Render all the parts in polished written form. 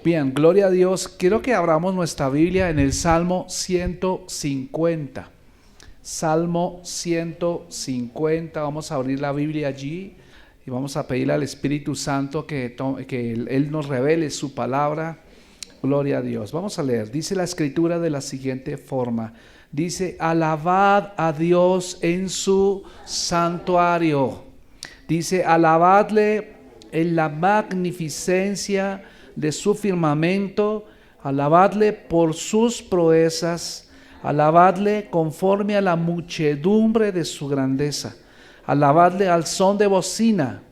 Bien, gloria a Dios. Quiero que abramos nuestra Biblia en el Salmo 150. Salmo 150. Vamos a abrir la Biblia allí y vamos a pedirle al Espíritu Santo que Él nos revele su palabra. Gloria a Dios. Vamos a leer. Dice la Escritura de la siguiente forma. Dice: alabad a Dios en su santuario. Dice: alabadle en la magnificencia de su firmamento, alabadle por sus proezas, alabadle conforme a la muchedumbre de su grandeza, alabadle al son de bocina,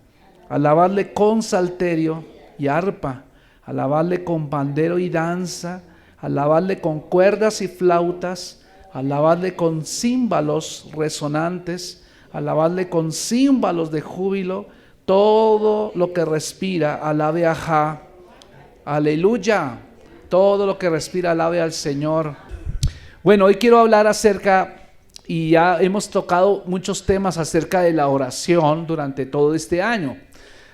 alabadle con salterio y arpa, alabadle con pandero y danza, alabadle con cuerdas y flautas, alabadle con címbalos resonantes, alabadle con címbalos de júbilo. Todo lo que respira, alabe a Jah. Aleluya. Todo lo que respira, alabe al Señor. Bueno, hoy quiero hablar acerca, y ya hemos tocado muchos temas acerca de la oración durante todo este año.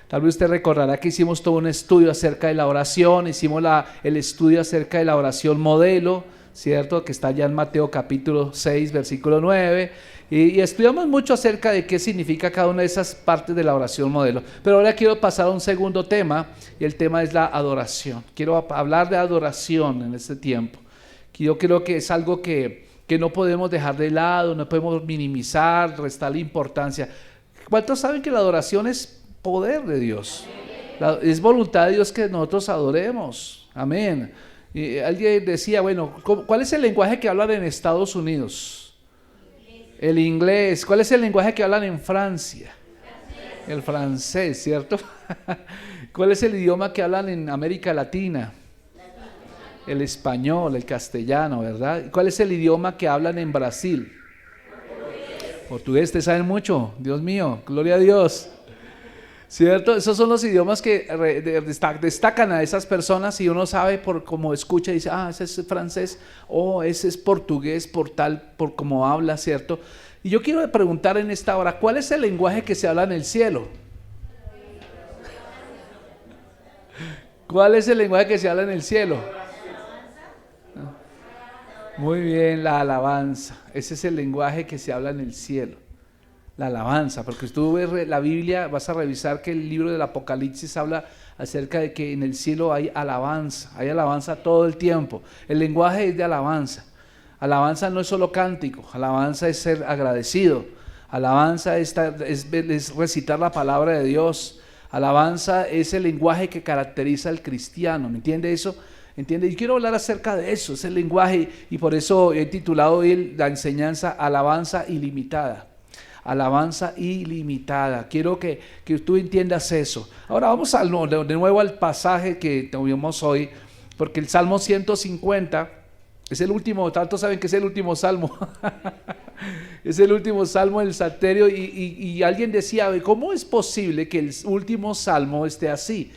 Tal vez usted recordará que hicimos todo un estudio acerca de la oración, hicimos el estudio acerca de la oración modelo, ¿cierto? Que está ya en Mateo capítulo 6, versículo 9. Y estudiamos mucho acerca de qué significa cada una de esas partes de la oración modelo. Pero ahora quiero pasar a un segundo tema, y el tema es la adoración. Quiero hablar de adoración en este tiempo. Yo creo que es algo que no podemos dejar de lado, no podemos minimizar, restarle importancia. ¿Cuántos saben que la adoración es poder de Dios? Es voluntad de Dios que nosotros adoremos. Amén. Y alguien decía, bueno, ¿cuál es el lenguaje que hablan en Estados Unidos? El inglés. ¿Cuál es el lenguaje que hablan en Francia? El francés, ¿cierto? ¿Cuál es el idioma que hablan en América Latina? El español, el castellano, ¿verdad? ¿Cuál es el idioma que hablan en Brasil? Portugués. ¿Te saben mucho? Dios mío, gloria a Dios. ¿Cierto? Esos son los idiomas que destacan a esas personas, y uno sabe por cómo escucha y dice, ese es francés, o ese es portugués por cómo habla, ¿cierto? Y yo quiero preguntar en esta hora, ¿cuál es el lenguaje que se habla en el cielo? ¿Cuál es el lenguaje que se habla en el cielo? Muy bien, la alabanza. Ese es el lenguaje que se habla en el cielo. La alabanza, porque tú ves la Biblia, vas a revisar que el libro del Apocalipsis habla acerca de que en el cielo hay alabanza todo el tiempo. El lenguaje es de alabanza. Alabanza no es solo cántico, alabanza es ser agradecido, alabanza es recitar la palabra de Dios, alabanza es el lenguaje que caracteriza al cristiano, ¿me entiende eso? ¿Entiende? Y quiero hablar acerca de eso, es el lenguaje, y por eso he titulado hoy la enseñanza Alabanza Ilimitada. Alabanza ilimitada. Quiero que tú entiendas eso. Ahora vamos de nuevo al pasaje que tuvimos hoy, porque el Salmo 150 es el último. Tantos saben que es el último salmo. Es el último salmo del Salterio, y alguien decía, ¿cómo es posible que el último salmo esté así?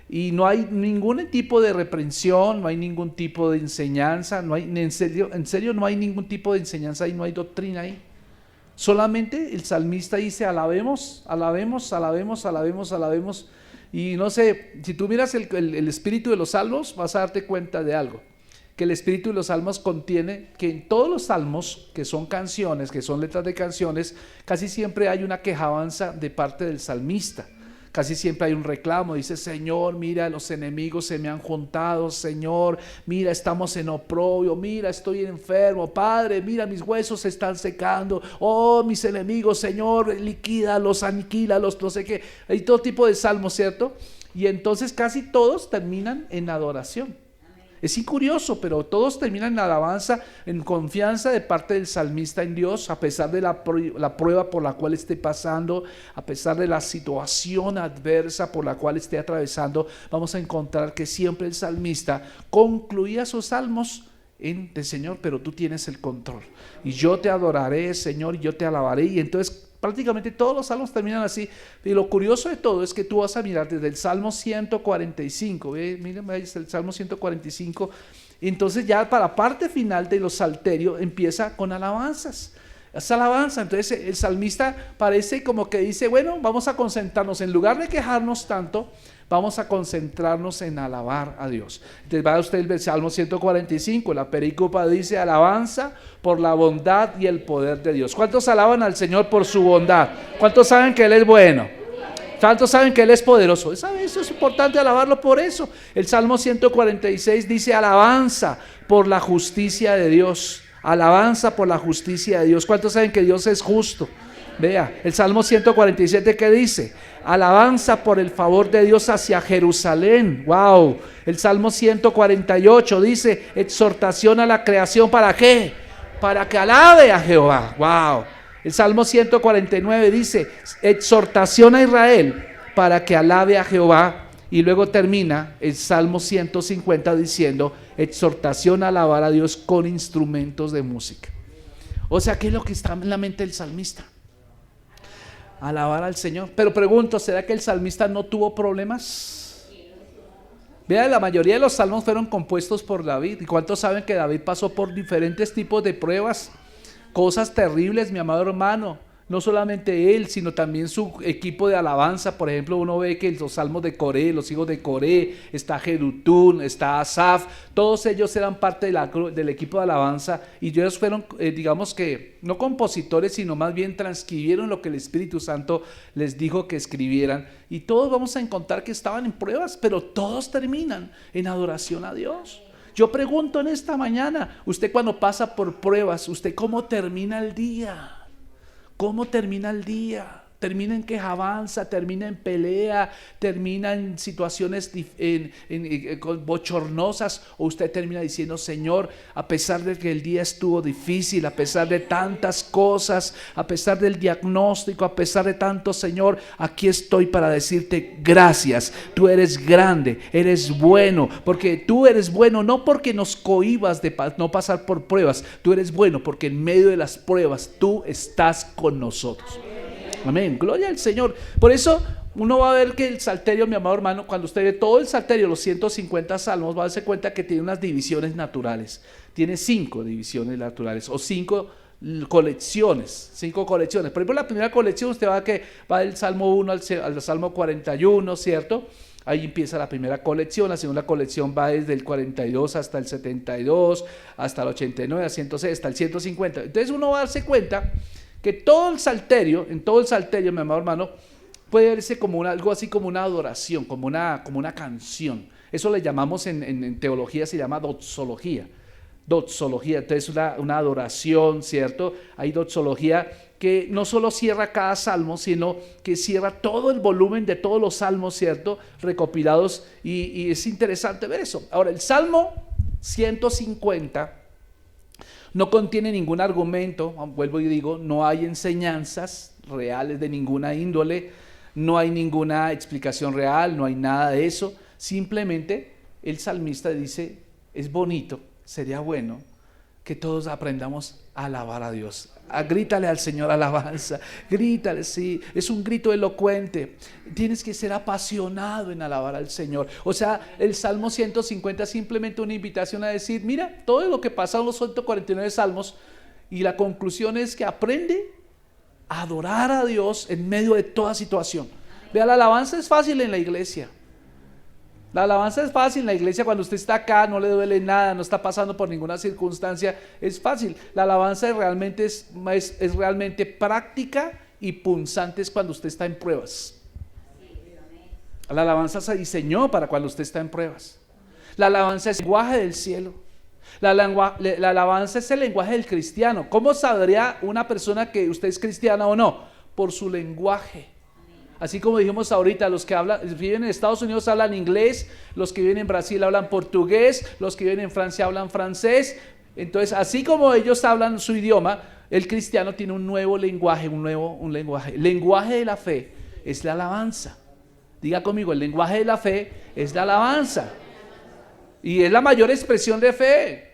Y no hay ningún tipo de reprensión, no hay ningún tipo de enseñanza, en serio no hay ningún tipo de enseñanza y no hay doctrina ahí. Solamente el salmista dice, alabemos, alabemos, alabemos, alabemos, alabemos. Y no sé, si tú miras el espíritu de los salmos, vas a darte cuenta de algo. Que el espíritu de los salmos contiene que en todos los salmos, que son canciones, que son letras de canciones, casi siempre hay una quejanza de parte del salmista. Casi siempre hay un reclamo, dice, Señor, mira, los enemigos se me han juntado, Señor, mira, estamos en oprobio, mira, estoy enfermo, Padre, mira, mis huesos se están secando, oh, mis enemigos, Señor, liquídalos, aniquílalos, no sé qué. Hay todo tipo de salmos, ¿cierto? Y entonces casi todos terminan en adoración. Es curioso, pero todos terminan en alabanza, en confianza de parte del salmista en Dios, a pesar de la prueba por la cual esté pasando, a pesar de la situación adversa por la cual esté atravesando. Vamos a encontrar que siempre el salmista concluía sus salmos en el Señor, pero tú tienes el control. Y yo te adoraré, Señor, y yo te alabaré. Y entonces prácticamente todos los salmos terminan así. Y lo curioso de todo es que tú vas a mirar desde el Salmo 145, miren, ahí está el Salmo 145, y entonces ya para la parte final de los salterios empieza con alabanzas. Es alabanza. Entonces el salmista parece como que dice, bueno, vamos a concentrarnos, en lugar de quejarnos tanto, vamos a concentrarnos en alabar a Dios. Entonces va usted el Salmo 145, la pericopa dice, alabanza por la bondad y el poder de Dios. ¿Cuántos alaban al Señor por su bondad? ¿Cuántos saben que Él es bueno? ¿Cuántos saben que Él es poderoso? Eso es importante alabarlo por eso. El Salmo 146 dice, alabanza por la justicia de Dios. Alabanza por la justicia de Dios. ¿Cuántos saben que Dios es justo? Vea, el Salmo 147, ¿qué dice? Alabanza por el favor de Dios hacia Jerusalén. Wow. El Salmo 148 dice, exhortación a la creación, ¿para qué? Para que alabe a Jehová. Wow. El Salmo 149 dice, exhortación a Israel para que alabe a Jehová. Y luego termina el Salmo 150 diciendo, exhortación a alabar a Dios con instrumentos de música. O sea, ¿qué es lo que está en la mente del salmista? Alabar al Señor. Pero pregunto, ¿será que el salmista no tuvo problemas? Vean, la mayoría de los salmos fueron compuestos por David. ¿Y cuántos saben que David pasó por diferentes tipos de pruebas? Cosas terribles, mi amado hermano. No solamente él, sino también su equipo de alabanza. Por ejemplo, uno ve que los salmos de Coré, los hijos de Coré, está Jedutún, está Asaf, todos ellos eran parte del equipo de alabanza, y ellos fueron, digamos que, no compositores, sino más bien transcribieron lo que el Espíritu Santo les dijo que escribieran. Y todos vamos a encontrar que estaban en pruebas, pero todos terminan en adoración a Dios. Yo pregunto en esta mañana, usted cuando pasa por pruebas, ¿usted cómo termina el día? ¿Cómo termina el día? ¿Termina en quejanza? ¿Termina en pelea? ¿Termina en situaciones bochornosas? ¿O usted termina diciendo, Señor, a pesar de que el día estuvo difícil, a pesar de tantas cosas, a pesar del diagnóstico, a pesar de tanto, Señor, aquí estoy para decirte gracias? Tú eres grande, eres bueno, porque tú eres bueno, no porque nos cohibas de no pasar por pruebas. Tú eres bueno porque en medio de las pruebas tú estás con nosotros. Amén, gloria al Señor. Por eso uno va a ver que el salterio, mi amado hermano, cuando usted ve todo el salterio, los 150 salmos, va a darse cuenta que tiene unas divisiones naturales. Tiene 5 divisiones naturales o 5 colecciones. Por ejemplo, la primera colección usted va a que va del Salmo 1 al Salmo 41, ¿cierto? Ahí empieza la primera colección. La segunda colección va desde el 42 hasta el 72, hasta el 89, a 106, hasta el 150. Entonces uno va a darse cuenta que todo el salterio, en todo el salterio, mi amado hermano, puede verse como algo así como una adoración, como una canción. Eso le llamamos en teología, se llama doxología. Entonces una adoración, ¿cierto? Hay doxología que no solo cierra cada salmo, sino que cierra todo el volumen de todos los salmos, ¿cierto? Recopilados, y es interesante ver eso. Ahora, el Salmo 150 no contiene ningún argumento, vuelvo y digo, no hay enseñanzas reales de ninguna índole, no hay ninguna explicación real, no hay nada de eso. Simplemente el salmista dice, es bonito, sería bueno que todos aprendamos a alabar a Dios. Grítale al Señor alabanza, grítale, sí, es un grito elocuente. Tienes que ser apasionado en alabar al Señor. O sea, el Salmo 150 es simplemente una invitación a decir, mira, todo lo que pasa en los 149 salmos, y la conclusión es que aprende a adorar a Dios en medio de toda situación. Vea, la alabanza es fácil en la iglesia. La alabanza es fácil en la iglesia cuando usted está acá, no le duele nada, no está pasando por ninguna circunstancia, es fácil. La alabanza realmente es realmente práctica y punzante es cuando usted está en pruebas. La alabanza se diseñó para cuando usted está en pruebas. La alabanza es el lenguaje del cielo. La alabanza es el lenguaje del cristiano. ¿Cómo sabría una persona que usted es cristiana o no? Por su lenguaje. Así como dijimos ahorita, los que viven en Estados Unidos hablan inglés, los que viven en Brasil hablan portugués, los que viven en Francia hablan francés. Entonces, así como ellos hablan su idioma, el cristiano tiene un nuevo lenguaje, un lenguaje. El lenguaje de la fe es la alabanza. Diga conmigo, el lenguaje de la fe es la alabanza. Y es la mayor expresión de fe.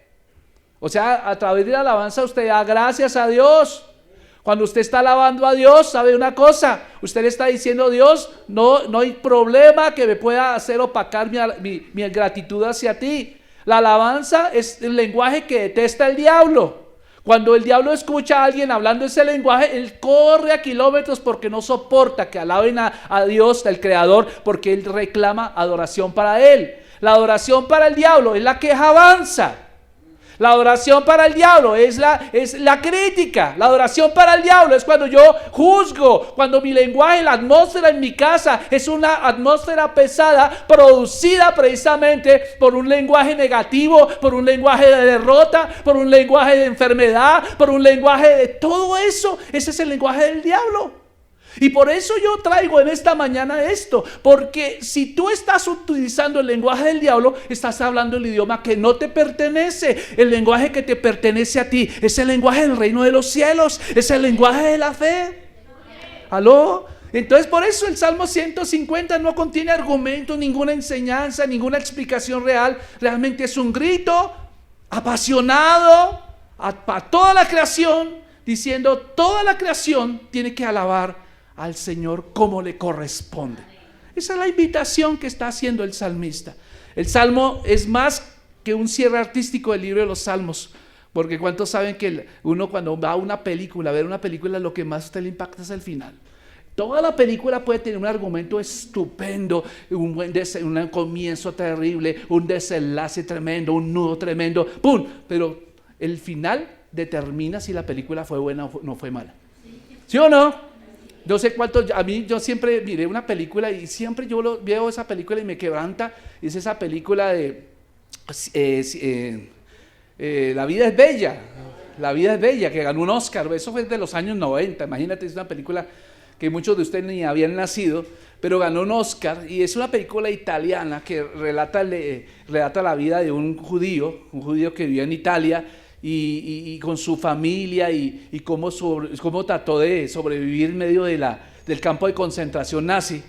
O sea, a través de la alabanza usted da gracias a Dios. Cuando usted está alabando a Dios, ¿sabe una cosa? Usted le está diciendo, Dios, no hay problema que me pueda hacer opacar mi gratitud hacia ti. La alabanza es el lenguaje que detesta el diablo. Cuando el diablo escucha a alguien hablando ese lenguaje, él corre a kilómetros porque no soporta que alaben a Dios, el Creador, porque él reclama adoración para él. La adoración para el diablo es la queja avanza. La adoración para el diablo es la crítica. La adoración para el diablo es cuando yo juzgo, cuando mi lenguaje, la atmósfera en mi casa es una atmósfera pesada, producida precisamente por un lenguaje negativo, por un lenguaje de derrota, por un lenguaje de enfermedad, por un lenguaje de todo eso. Ese es el lenguaje del diablo. Y por eso yo traigo en esta mañana esto, porque si tú estás utilizando el lenguaje del diablo, estás hablando el idioma que no te pertenece. El lenguaje que te pertenece a ti es el lenguaje del reino de los cielos, es el lenguaje de la fe. ¿Aló? Entonces por eso el Salmo 150 no contiene argumento, ninguna enseñanza, ninguna explicación real. Realmente es un grito apasionado a toda la creación, diciendo toda la creación tiene que alabar al Señor como le corresponde. Esa es la invitación que está haciendo el salmista. El salmo es más que un cierre artístico del libro de los salmos, porque ¿cuántos saben que uno cuando va a una película, a ver una película, lo que más a usted le impacta es el final? Toda la película puede tener un argumento estupendo, un comienzo terrible, un desenlace tremendo, un nudo tremendo, ¡pum! Pero el final determina si la película fue buena o no fue mala. ¿Sí o no? No sé cuántos, a mí yo siempre miré una película y siempre yo veo esa película y me quebranta. Es esa película de La vida es bella. La vida es bella, que ganó un Oscar. Eso fue de los años 90. Imagínate, es una película que muchos de ustedes ni habían nacido, pero ganó un Oscar y es una película italiana que relata la vida de un judío que vivía en Italia. Y con su familia y cómo trató de sobrevivir en medio del campo de concentración nazi,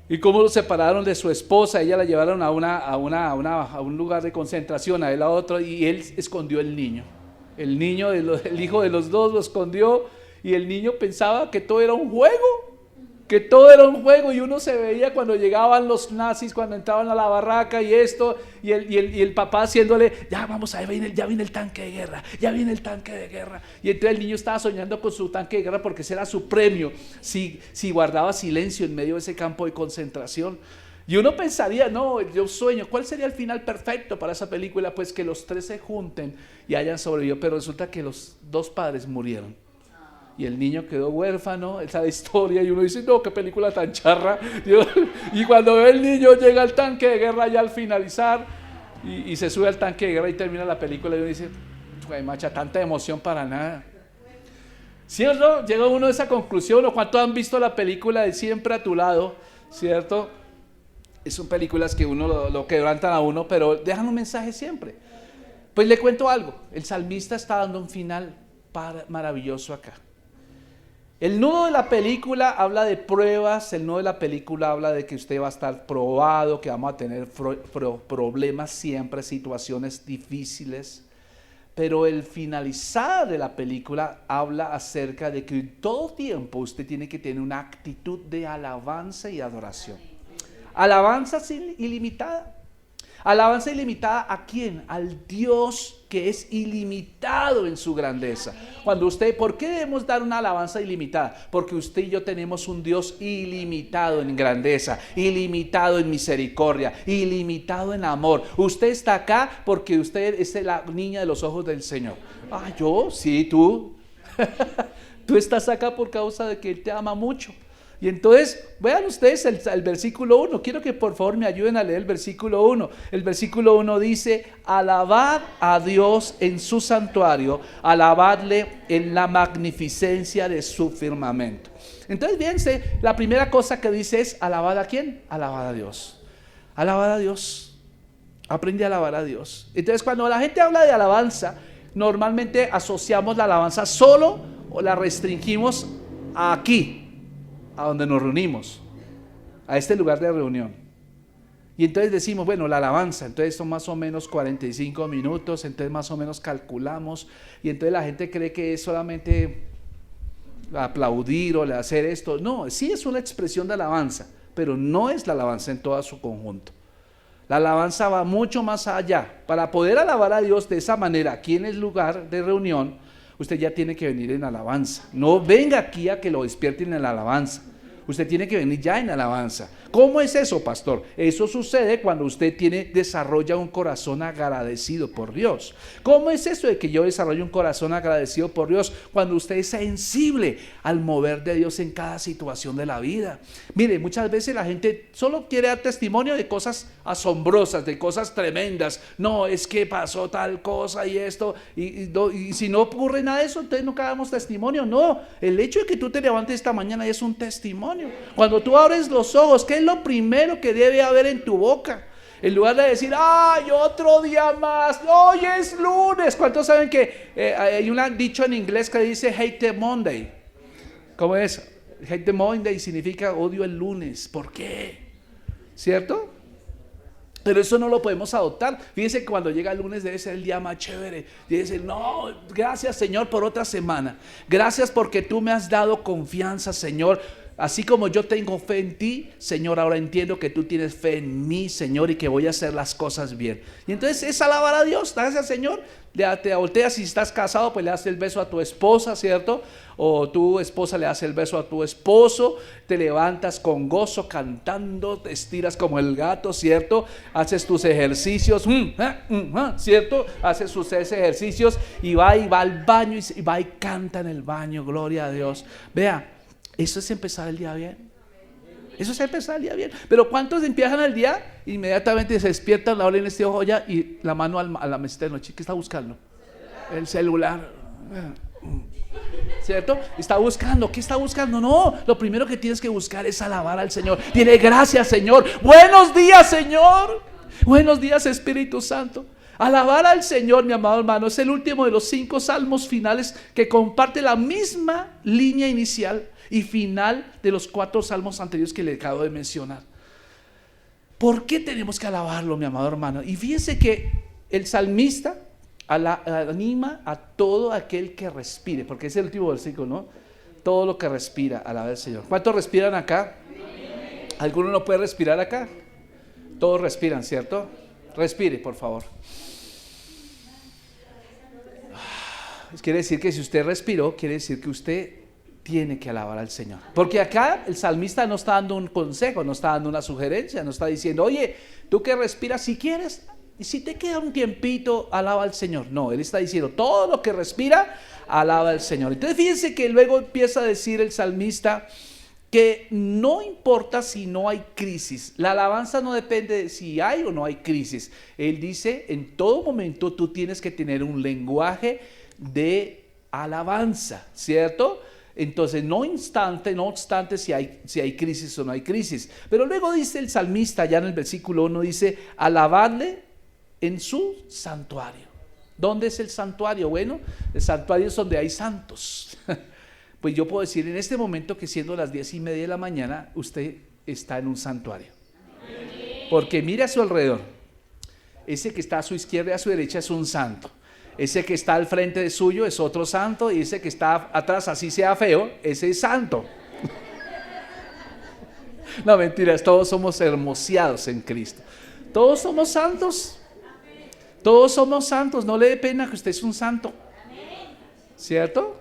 y cómo lo separaron de su esposa. Ella la llevaron a un lugar de concentración, a él a otro, y él escondió el niño. El hijo de los dos lo escondió, y el niño pensaba que todo era un juego. Y uno se veía cuando llegaban los nazis, cuando entraban a la barraca y esto, y el papá haciéndole, ya viene el tanque de guerra, y entonces el niño estaba soñando con su tanque de guerra porque ese era su premio, si guardaba silencio en medio de ese campo de concentración. Y uno pensaría, no, yo sueño, ¿cuál sería el final perfecto para esa película? Pues que los tres se junten y hayan sobrevivido, pero resulta que los dos padres murieron. Y el niño quedó huérfano, esa historia, y uno dice, no, qué película tan charra. Y cuando ve el niño, llega al tanque de guerra ya al finalizar, y se sube al tanque de guerra y termina la película, y uno dice, güey, macha, tanta emoción para nada. ¿Cierto? Llega uno a esa conclusión. ¿O cuántos han visto la película de Siempre a tu lado? ¿Cierto? Son películas que uno lo quebrantan a uno, pero dejan un mensaje siempre. Pues le cuento algo, el salmista está dando un final maravilloso acá. El nudo de la película habla de pruebas, el nudo de la película habla de que usted va a estar probado, que vamos a tener problemas siempre, situaciones difíciles, pero el finalizar de la película habla acerca de que en todo tiempo usted tiene que tener una actitud de alabanza y adoración. Alabanza ilimitada. Alabanza ilimitada, ¿a quién? Al Dios que es ilimitado en su grandeza. ¿Por qué debemos dar una alabanza ilimitada? Porque usted y yo tenemos un Dios ilimitado en grandeza, ilimitado en misericordia, ilimitado en amor. Usted está acá porque usted es la niña de los ojos del Señor. ¿Yo? Sí, tú. Tú estás acá por causa de que Él te ama mucho. Y entonces, vean ustedes el versículo 1. Quiero que por favor me ayuden a leer el versículo 1. El versículo 1 dice, alabad a Dios en su santuario, alabadle en la magnificencia de su firmamento. Entonces, fíjense, la primera cosa que dice es, ¿alabad a quién? Alabad a Dios. Alabad a Dios. Aprende a alabar a Dios. Entonces, cuando la gente habla de alabanza, normalmente asociamos la alabanza solo o la restringimos aquí, a donde nos reunimos, a este lugar de reunión. Y entonces decimos, bueno, la alabanza, entonces son más o menos 45 minutos, entonces más o menos calculamos, y entonces la gente cree que es solamente aplaudir o hacer esto. No, sí es una expresión de alabanza, pero no es la alabanza en todo su conjunto. La alabanza va mucho más allá. Para poder alabar a Dios de esa manera, aquí en el lugar de reunión, usted ya tiene que venir en alabanza. No venga aquí a que lo despierten en la alabanza. Usted tiene que venir ya en alabanza. ¿Cómo es eso, pastor? Eso sucede cuando usted desarrolla un corazón agradecido por Dios. ¿Cómo es eso de que yo desarrollo un corazón agradecido por Dios? Cuando usted es sensible al mover de Dios en cada situación de la vida. Mire, muchas veces la gente solo quiere dar testimonio de cosas asombrosas, de cosas tremendas. No, es que pasó tal cosa y esto, y si no ocurre nada de eso, entonces nunca damos testimonio. No, el hecho de que tú te levantes esta mañana es un testimonio. Cuando tú abres los ojos, ¿qué es lo primero que debe haber en tu boca? En lugar de decir, ¡ay, otro día más! ¡Hoy es lunes! ¿Cuántos saben que hay un dicho en inglés que dice hate the Monday? ¿Cómo es? Hate the Monday significa odio el lunes. ¿Por qué? ¿Cierto? Pero eso no lo podemos adoptar. Fíjense que cuando llega el lunes debe ser el día más chévere. Debe ser, no, gracias Señor por otra semana. Gracias porque tú me has dado confianza, Señor. Así como yo tengo fe en ti, Señor, ahora entiendo que tú tienes fe en mí, Señor, y que voy a hacer las cosas bien. Y entonces es alabar a Dios. Gracias, Señor. Te volteas, si estás casado, pues le das el beso a tu esposa, ¿cierto? O tu esposa le das el beso a tu esposo. Te levantas con gozo, cantando, te estiras como el gato, ¿cierto? Haces tus ejercicios, ¿cierto? Haces sus ejercicios y va al baño y va y canta en el baño, gloria a Dios. Vea. Eso es empezar el día bien. Eso es empezar el día bien. Pero ¿cuántos empiezan el día? Inmediatamente se despiertan, la abren este ojo ya y la mano a la mesita de noche. ¿Qué está buscando? El celular. ¿Cierto? Está buscando. ¿Qué está buscando? No, lo primero que tienes que buscar es alabar al Señor. Dile gracias, Señor. Buenos días, Señor. Buenos días, Espíritu Santo. Alabar al Señor, mi amado hermano, es el último de los 5 salmos finales que comparte la misma línea inicial y final de los 4 salmos anteriores que le acabo de mencionar. ¿Por qué tenemos que alabarlo, mi amado hermano? Y fíjense que el salmista anima a todo aquel que respire, porque es el último versículo, ¿no? Todo lo que respira, alaba al Señor. ¿Cuántos respiran acá? ¿Alguno no puede respirar acá? Todos respiran, ¿cierto? Respire, por favor. Quiere decir que si usted respiró, quiere decir que usted tiene que alabar al Señor. Porque acá el salmista no está dando un consejo, no está dando una sugerencia, no está diciendo, oye, tú que respiras, si quieres, y si te queda un tiempito, alaba al Señor. No, él está diciendo, todo lo que respira, alaba al Señor. Entonces fíjense que luego empieza a decir el salmista que no importa si no hay crisis. La alabanza no depende de si hay o no hay crisis. Él dice, en todo momento tú tienes que tener un lenguaje de alabanza, ¿cierto? Entonces no obstante si hay crisis o no hay crisis. Pero luego dice el salmista, ya en el versículo 1 dice, alabadle en su santuario. ¿Dónde es el santuario? Bueno, el santuario es donde hay santos. Pues yo puedo decir en este momento que siendo las 10:30 de la mañana, usted está en un santuario. Porque mire a su alrededor. Ese que está a su izquierda y a su derecha es un santo. Ese que está al frente de suyo es otro santo. Y ese que está atrás, así sea feo, ese es santo. No, mentiras, todos somos hermoseados en Cristo. Todos somos santos. Todos somos santos. No le dé pena que usted es un santo. ¿Cierto?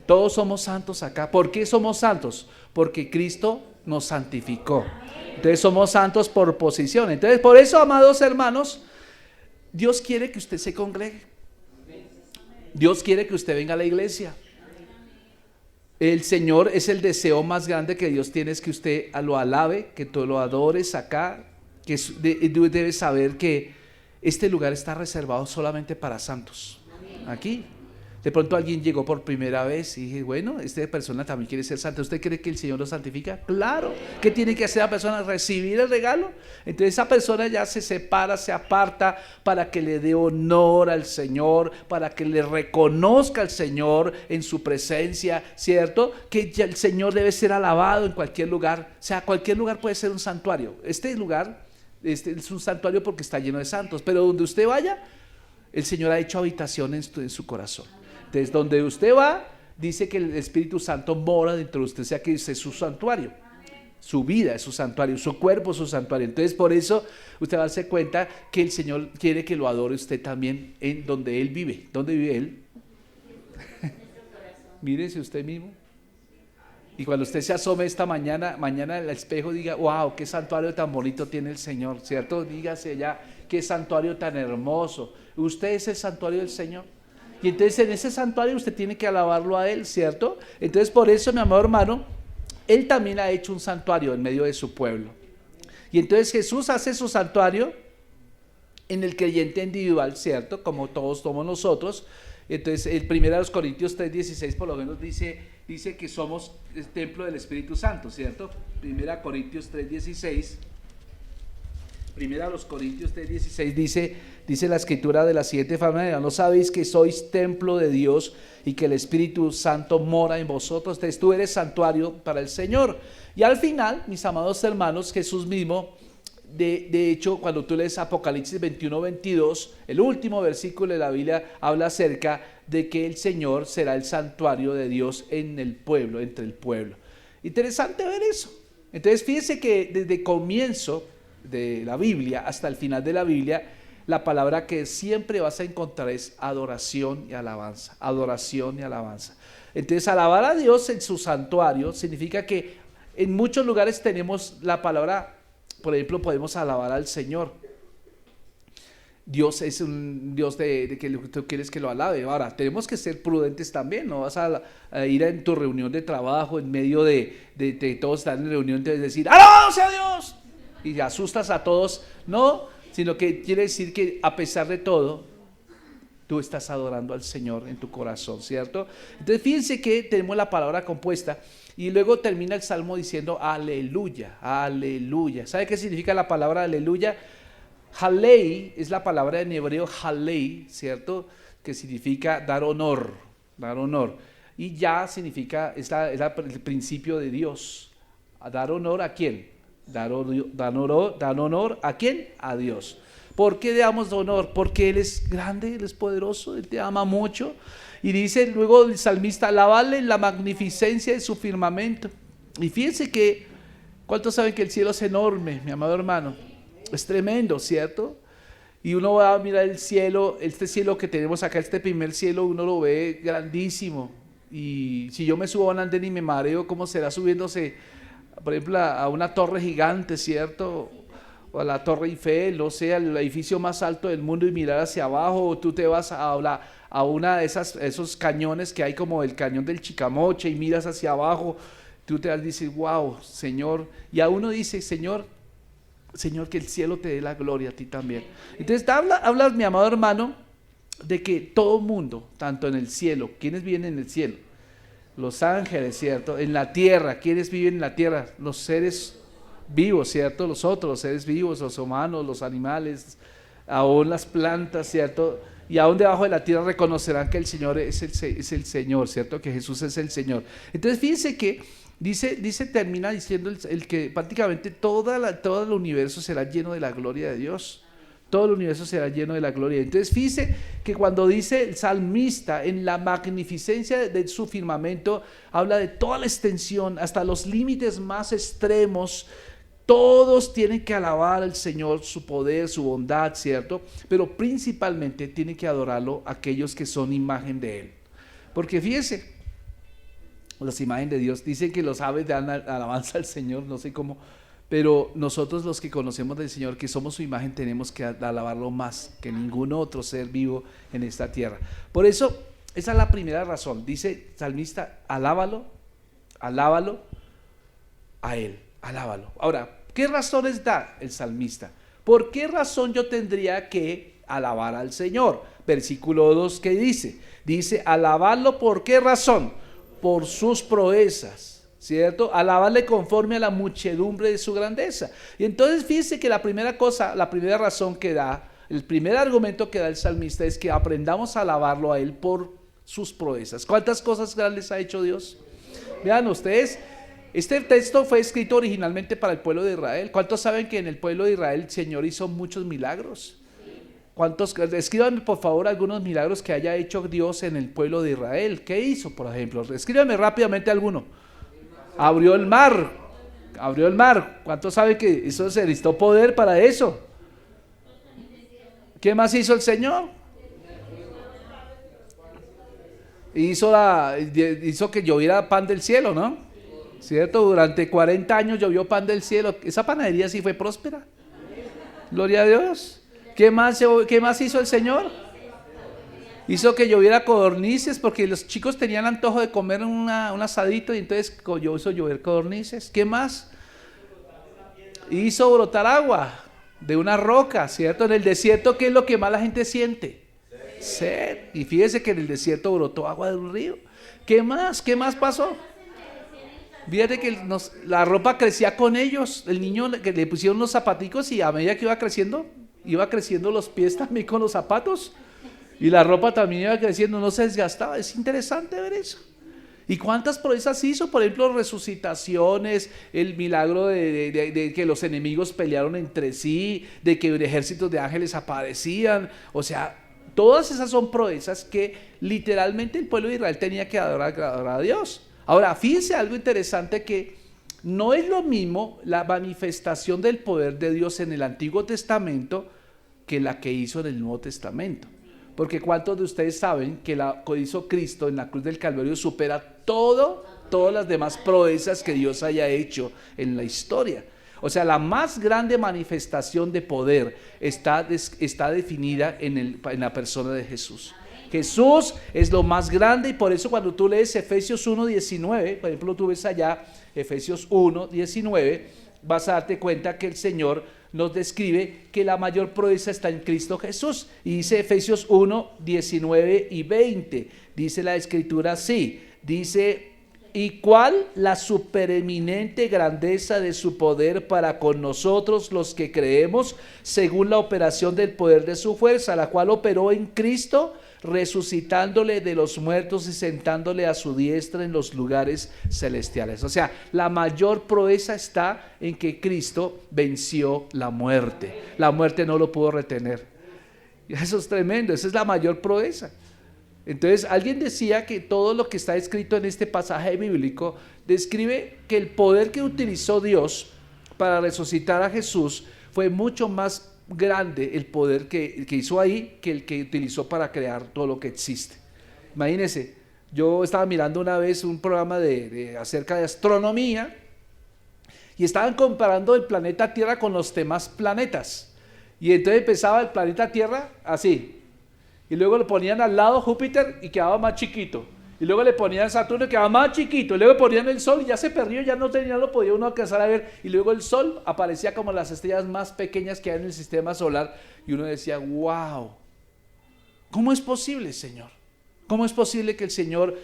Todos somos santos acá. ¿Por qué somos santos? Porque Cristo nos santificó. Entonces somos santos por posición. Entonces por eso, amados hermanos, Dios quiere que usted se congregue. Dios quiere que usted venga a la iglesia. El Señor es el deseo más grande que Dios tiene, es que usted lo alabe, que tú lo adores acá, que debe saber que este lugar está reservado solamente para santos. Aquí. De pronto alguien llegó por primera vez y dije, bueno, esta persona también quiere ser santa. ¿Usted cree que el Señor lo santifica? Claro. ¿Qué tiene que hacer la persona? Recibir el regalo. Entonces esa persona ya se separa, se aparta para que le dé honor al Señor, para que le reconozca al Señor en su presencia, ¿cierto? Que ya el Señor debe ser alabado en cualquier lugar. O sea, cualquier lugar puede ser un santuario. Este lugar es un santuario porque está lleno de santos, pero donde usted vaya, el Señor ha hecho habitación en su corazón. Entonces, donde usted va, dice que el Espíritu Santo mora dentro de usted, o sea que ese es su santuario. Su vida es su santuario, su cuerpo es su santuario. Entonces por eso usted va a darse cuenta que el Señor quiere que lo adore usted también en donde Él vive. ¿Dónde vive Él? Mírese usted mismo. Y cuando usted se asome esta mañana al espejo, diga, wow, qué santuario tan bonito tiene el Señor, ¿cierto? Dígase ya, qué santuario tan hermoso. Usted es el santuario del Señor. Y entonces en ese santuario usted tiene que alabarlo a Él, ¿cierto? Entonces por eso, mi amado hermano, Él también ha hecho un santuario en medio de su pueblo. Y entonces Jesús hace su santuario en el creyente individual, ¿cierto? Como todos somos nosotros. Entonces el 1 Corintios 3:16 por lo menos dice que somos el templo del Espíritu Santo, ¿cierto? 1 Corintios 3:16. 1 Corintios 3:16 dice la escritura de la siguiente manera: ¿no sabéis que sois templo de Dios y que el Espíritu Santo mora en vosotros? Entonces tú eres santuario para el Señor. Y al final, mis amados hermanos, Jesús mismo, de hecho, cuando tú lees Apocalipsis 21:22, el último versículo de la Biblia habla acerca de que el Señor será el santuario de Dios en el pueblo, entre el pueblo. Interesante ver eso. Entonces fíjense que desde el comienzo de la Biblia hasta el final de la Biblia, la palabra que siempre vas a encontrar es adoración y alabanza, adoración y alabanza. Entonces alabar a Dios en su santuario significa que en muchos lugares tenemos la palabra. Por ejemplo, podemos alabar al Señor. Dios es un Dios de que tú quieres que lo alabe. Ahora, tenemos que ser prudentes también. No vas a ir en tu reunión de trabajo en medio de todos están en reunión, de decir, ¡alabado sea Dios! Y asustas a todos. No, sino que quiere decir que a pesar de todo, tú estás adorando al Señor en tu corazón, ¿cierto? Entonces, fíjense que tenemos la palabra compuesta. Y luego termina el salmo diciendo aleluya, aleluya. ¿Sabe qué significa la palabra aleluya? Halei es la palabra en hebreo halei, ¿cierto? Que significa dar honor, dar honor. Y ya significa, es el principio de Dios. ¿Dar honor a quién? Dar honor a quién? A Dios. ¿Por qué le damos honor? Porque Él es grande, Él es poderoso, Él te ama mucho. Y dice luego el salmista, alabadle la magnificencia de su firmamento. Y fíjense que, ¿cuántos saben que el cielo es enorme, mi amado hermano? Es tremendo, ¿cierto? Y uno va a mirar el cielo, este cielo que tenemos acá, este primer cielo, uno lo ve grandísimo. Y si yo me subo a un andén y me mareo, ¿cómo será subiéndose, por ejemplo, a una torre gigante, ¿cierto? O a la Torre Eiffel, o sea, el edificio más alto del mundo y mirar hacia abajo, o tú te vas a una de esos cañones que hay como el cañón del Chicamoche y miras hacia abajo, tú te dices, wow, Señor, y a uno dice, Señor, que el cielo te dé la gloria a ti también. Entonces hablas, mi amado hermano, de que todo mundo, tanto en el cielo, ¿quiénes viven en el cielo? Los ángeles, ¿cierto? En la tierra, ¿quiénes viven en la tierra? Los seres vivos, ¿cierto? Los seres vivos, los humanos, los animales, aún las plantas, ¿cierto? Y aún debajo de la tierra reconocerán que el Señor es el Señor, ¿cierto? Que Jesús es el Señor. Entonces fíjense que termina diciendo el que prácticamente todo el universo será lleno de la gloria de Dios. Todo el universo será lleno de la gloria. Entonces fíjese que cuando dice el salmista en la magnificencia de su firmamento, habla de toda la extensión hasta los límites más extremos. Todos tienen que alabar al Señor, su poder, su bondad, ¿cierto? Pero principalmente tienen que adorarlo aquellos que son imagen de Él. Porque fíjese, las imágenes de Dios, dicen que los aves dan alabanza al Señor, no sé cómo, pero nosotros los que conocemos del Señor, que somos su imagen, tenemos que alabarlo más que ningún otro ser vivo en esta tierra. Por eso, esa es la primera razón. Dice el salmista, alábalo a Él, alábalo. Ahora, ¿qué razones da el salmista? ¿Por qué razón yo tendría que alabar al Señor? Versículo 2, ¿qué dice? Dice, alabarlo, ¿por qué razón? Por sus proezas, ¿cierto? Alabarle conforme a la muchedumbre de su grandeza. Y entonces fíjense que la primera razón que da, el primer argumento que da el salmista es que aprendamos a alabarlo a Él por sus proezas. ¿Cuántas cosas grandes ha hecho Dios? Vean ustedes, este texto fue escrito originalmente para el pueblo de Israel. ¿Cuántos saben que en el pueblo de Israel el Señor hizo muchos milagros? Escríbanme por favor algunos milagros que haya hecho Dios en el pueblo de Israel. ¿Qué hizo, por ejemplo? Escríbanme rápidamente alguno. Abrió el mar, Abrió el mar. ¿Cuántos saben que eso se necesitó poder para eso? ¿Qué más hizo el Señor? Hizo que lloviera pan del cielo, ¿no? ¿Cierto? Durante 40 años llovió pan del cielo. Esa panadería sí fue próspera. Gloria a Dios. ¿Qué más hizo el Señor? Hizo que lloviera codornices porque los chicos tenían antojo de comer un asadito y entonces hizo llover codornices. ¿Qué más? Hizo brotar agua de una roca, ¿cierto? En el desierto, ¿qué es lo que más la gente siente? Sed. Y fíjese que en el desierto brotó agua de un río. ¿Qué más? ¿Qué más pasó? Fíjate que la ropa crecía con ellos. El niño que le pusieron los zapaticos y a medida que iba creciendo los pies también con los zapatos. Y la ropa también iba creciendo, no se desgastaba. Es interesante ver eso. ¿Y cuántas proezas hizo? Por ejemplo, resucitaciones, el milagro de que los enemigos pelearon entre sí, de que ejércitos de ángeles aparecían. O sea, todas esas son proezas que literalmente el pueblo de Israel tenía que adorar a Dios. Ahora, fíjense algo interesante, que no es lo mismo la manifestación del poder de Dios en el Antiguo Testamento que la que hizo en el Nuevo Testamento. Porque ¿cuántos de ustedes saben que la que hizo Cristo en la cruz del Calvario supera todas las demás proezas que Dios haya hecho en la historia? O sea, la más grande manifestación de poder está definida en la persona de Jesús. Jesús es lo más grande, y por eso cuando tú lees Efesios 1:19, por ejemplo, tú ves allá Efesios 1:19, vas a darte cuenta que el Señor nos describe que la mayor proeza está en Cristo Jesús. Y dice Efesios 1:19 y 20, dice la Escritura así, dice: ¿y cuál la supereminente grandeza de su poder para con nosotros los que creemos, según la operación del poder de su fuerza, la cual operó en Cristo, resucitándole de los muertos y sentándole a su diestra en los lugares celestiales? O sea, la mayor proeza está en que Cristo venció la muerte. La muerte no lo pudo retener. Y eso es tremendo, esa es la mayor proeza. Entonces, alguien decía que todo lo que está escrito en este pasaje bíblico describe que el poder que utilizó Dios para resucitar a Jesús fue mucho más grande, el poder que hizo ahí, que el que utilizó para crear todo lo que existe. Imagínense, yo estaba mirando una vez un programa acerca de astronomía y estaban comparando el planeta Tierra con los demás planetas. Y entonces empezaba el planeta Tierra así. Y luego le ponían al lado Júpiter y quedaba más chiquito. Y luego le ponían Saturno y quedaba más chiquito. Y luego le ponían el Sol y ya se perdió, ya no lo podía uno alcanzar a ver. Y luego el Sol aparecía como las estrellas más pequeñas que hay en el sistema solar. Y uno decía, wow, ¿cómo es posible, Señor? ¿Cómo es posible que el Señor...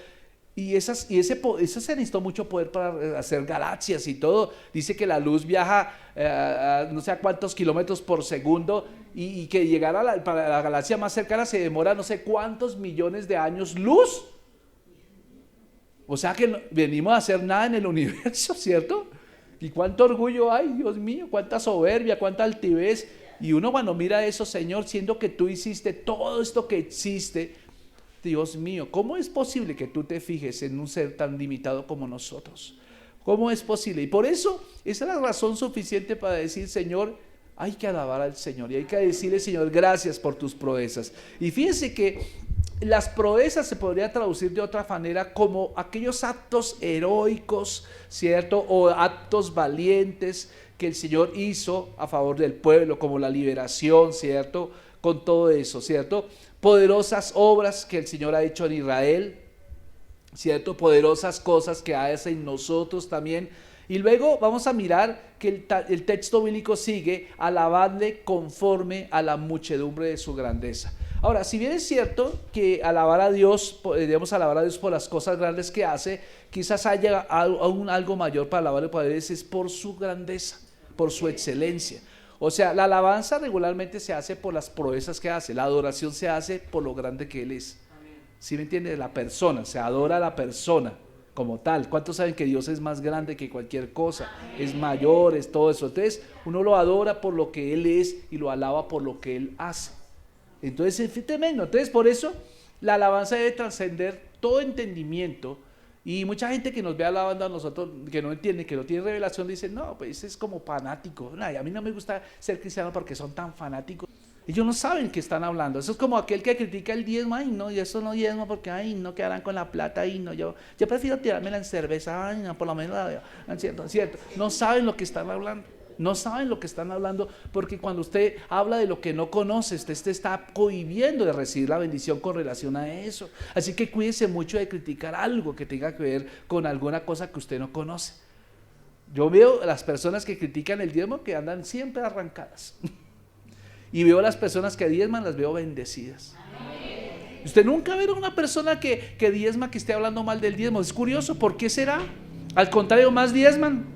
Eso se necesitó mucho poder para hacer galaxias y todo. Dice que la luz viaja no sé a cuántos kilómetros por segundo y que llegar para la galaxia más cercana se demora no sé cuántos millones de años luz. O sea que no venimos a hacer nada en el universo, ¿cierto? Y cuánto orgullo hay, Dios mío, cuánta soberbia, cuánta altivez. Y uno cuando mira eso, Señor, siendo que tú hiciste todo esto que existe, Dios mío, ¿cómo es posible que tú te fijes en un ser tan limitado como nosotros? ¿Cómo es posible? Y por eso, esa es la razón suficiente para decir, Señor, hay que alabar al Señor y hay que decirle, Señor, gracias por tus proezas. Y fíjense que las proezas se podría traducir de otra manera como aquellos actos heroicos, ¿cierto? O actos valientes que el Señor hizo a favor del pueblo, como la liberación, ¿cierto? Con todo eso, ¿cierto? Poderosas obras que el Señor ha hecho en Israel, ¿cierto? Poderosas cosas que hace en nosotros también. Y luego vamos a mirar que el texto bíblico sigue: alabadle conforme a la muchedumbre de su grandeza. Ahora, si bien es cierto que debemos alabar a Dios por las cosas grandes que hace, quizás haya aún algo mayor para alabarle por Dios, es por su grandeza, por su excelencia. O sea, la alabanza regularmente se hace por las proezas que hace, la adoración se hace por lo grande que Él es. ¿Sí me entiende? La persona, se adora a la persona como tal. ¿Cuántos saben que Dios es más grande que cualquier cosa? Es mayor, es todo eso. Entonces, uno lo adora por lo que Él es y lo alaba por lo que Él hace. Entonces, es tremendo. Entonces, por eso, la alabanza debe trascender todo entendimiento Y mucha gente que nos ve alabando a nosotros, que no entiende, que no tiene revelación, dice, no, pues es como fanático. Ay, a mí no me gusta ser cristiano porque son tan fanáticos. Ellos no saben qué están hablando. Eso es como aquel que critica el diezmo. Ay, no, y eso no diezmo porque, ay, no quedarán con la plata. Ay, no, yo prefiero tirármela en cerveza. Ay, no, por lo menos cierto. No saben lo que están hablando. No saben lo que están hablando, porque cuando usted habla de lo que no conoce, usted está cohibiendo de recibir la bendición con relación a eso. Así que cuídese mucho de criticar algo que tenga que ver con alguna cosa que usted no conoce. Yo veo a las personas que critican el diezmo que andan siempre arrancadas. Y veo a las personas que diezman, las veo bendecidas. Usted nunca ve a una persona que diezma, que esté hablando mal del diezmo. Es curioso, ¿por qué será? Al contrario, más diezman.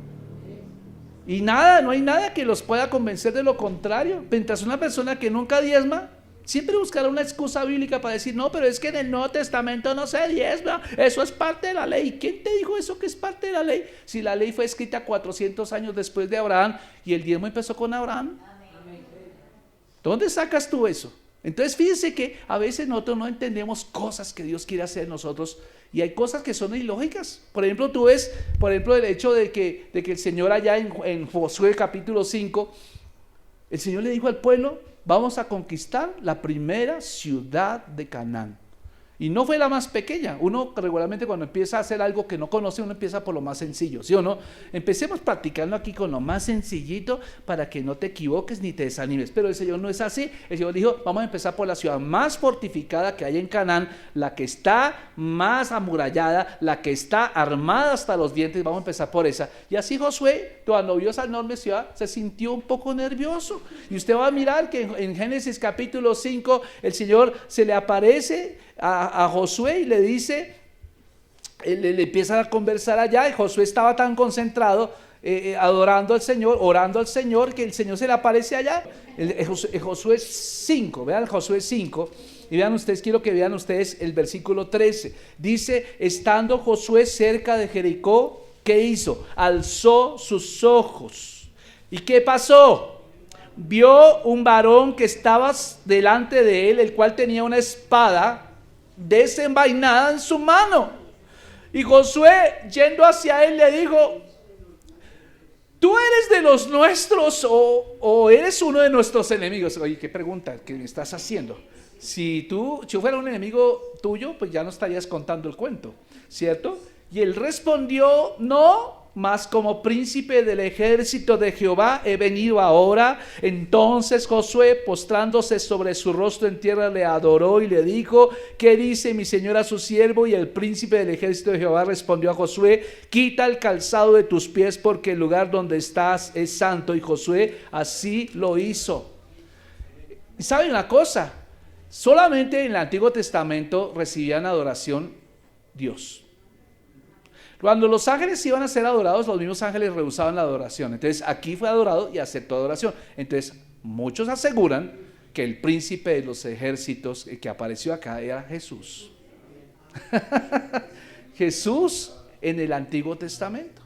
Y nada, no hay nada que los pueda convencer de lo contrario. Mientras una persona que nunca diezma, siempre buscará una excusa bíblica para decir, no, pero es que en el Nuevo Testamento no se diezma, eso es parte de la ley. ¿Quién te dijo eso que es parte de la ley? Si la ley fue escrita 400 años después de Abraham y el diezmo empezó con Abraham. ¿Dónde sacas tú eso? Entonces fíjense que a veces nosotros no entendemos cosas que Dios quiere hacer en nosotros y hay cosas que son ilógicas. Por ejemplo, tú ves, el hecho de que el Señor allá en Josué capítulo 5, el Señor le dijo al pueblo, vamos a conquistar la primera ciudad de Canaán. Y no fue la más pequeña. Uno regularmente cuando empieza a hacer algo que no conoce, uno empieza por lo más sencillo, ¿sí o no? Empecemos practicando aquí con lo más sencillito para que no te equivoques ni te desanimes. Pero el Señor no es así. El Señor dijo, vamos a empezar por la ciudad más fortificada que hay en Canaán, la que está más amurallada, la que está armada hasta los dientes. Vamos a empezar por esa. Y así Josué, cuando vio esa enorme ciudad, se sintió un poco nervioso. Y usted va a mirar que en Génesis capítulo 5, el Señor se le aparece a Josué y le dice, le empiezan a conversar allá y Josué estaba tan concentrado adorando al Señor, orando al Señor, que el Señor se le aparece allá. Josué 5, vean Josué 5 y vean ustedes, quiero que vean ustedes el versículo 13. Dice, estando Josué cerca de Jericó, ¿qué hizo? Alzó sus ojos. ¿Y qué pasó? Vio un varón que estaba delante de él, el cual tenía una espada desenvainada en su mano. Y Josué, yendo hacia él, le dijo, ¿tú eres de los nuestros o eres uno de nuestros enemigos? Oye, qué pregunta que me estás haciendo. Si yo fuera un enemigo tuyo, pues ya no estarías contando el cuento, ¿cierto? Y él respondió, no, mas como príncipe del ejército de Jehová he venido ahora. Entonces Josué, postrándose sobre su rostro en tierra, le adoró y le dijo, ¿qué dice mi señor a su siervo? Y el príncipe del ejército de Jehová respondió a Josué, quita el calzado de tus pies, porque el lugar donde estás es santo. Y Josué así lo hizo. ¿Y saben una cosa? Solamente en el Antiguo Testamento recibían adoración Dios. Cuando los ángeles iban a ser adorados, los mismos ángeles rehusaban la adoración. Entonces aquí fue adorado y aceptó adoración. Entonces muchos aseguran que el príncipe de los ejércitos que apareció acá era Jesús. Jesús en el Antiguo Testamento.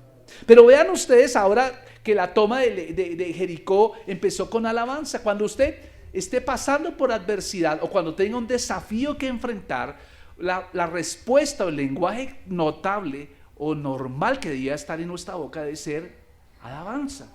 Pero vean ustedes ahora que la toma de Jericó empezó con alabanza. Cuando usted esté pasando por adversidad o cuando tenga un desafío que enfrentar, la respuesta o el lenguaje notable o normal que debía estar en nuestra boca debe ser alabanza.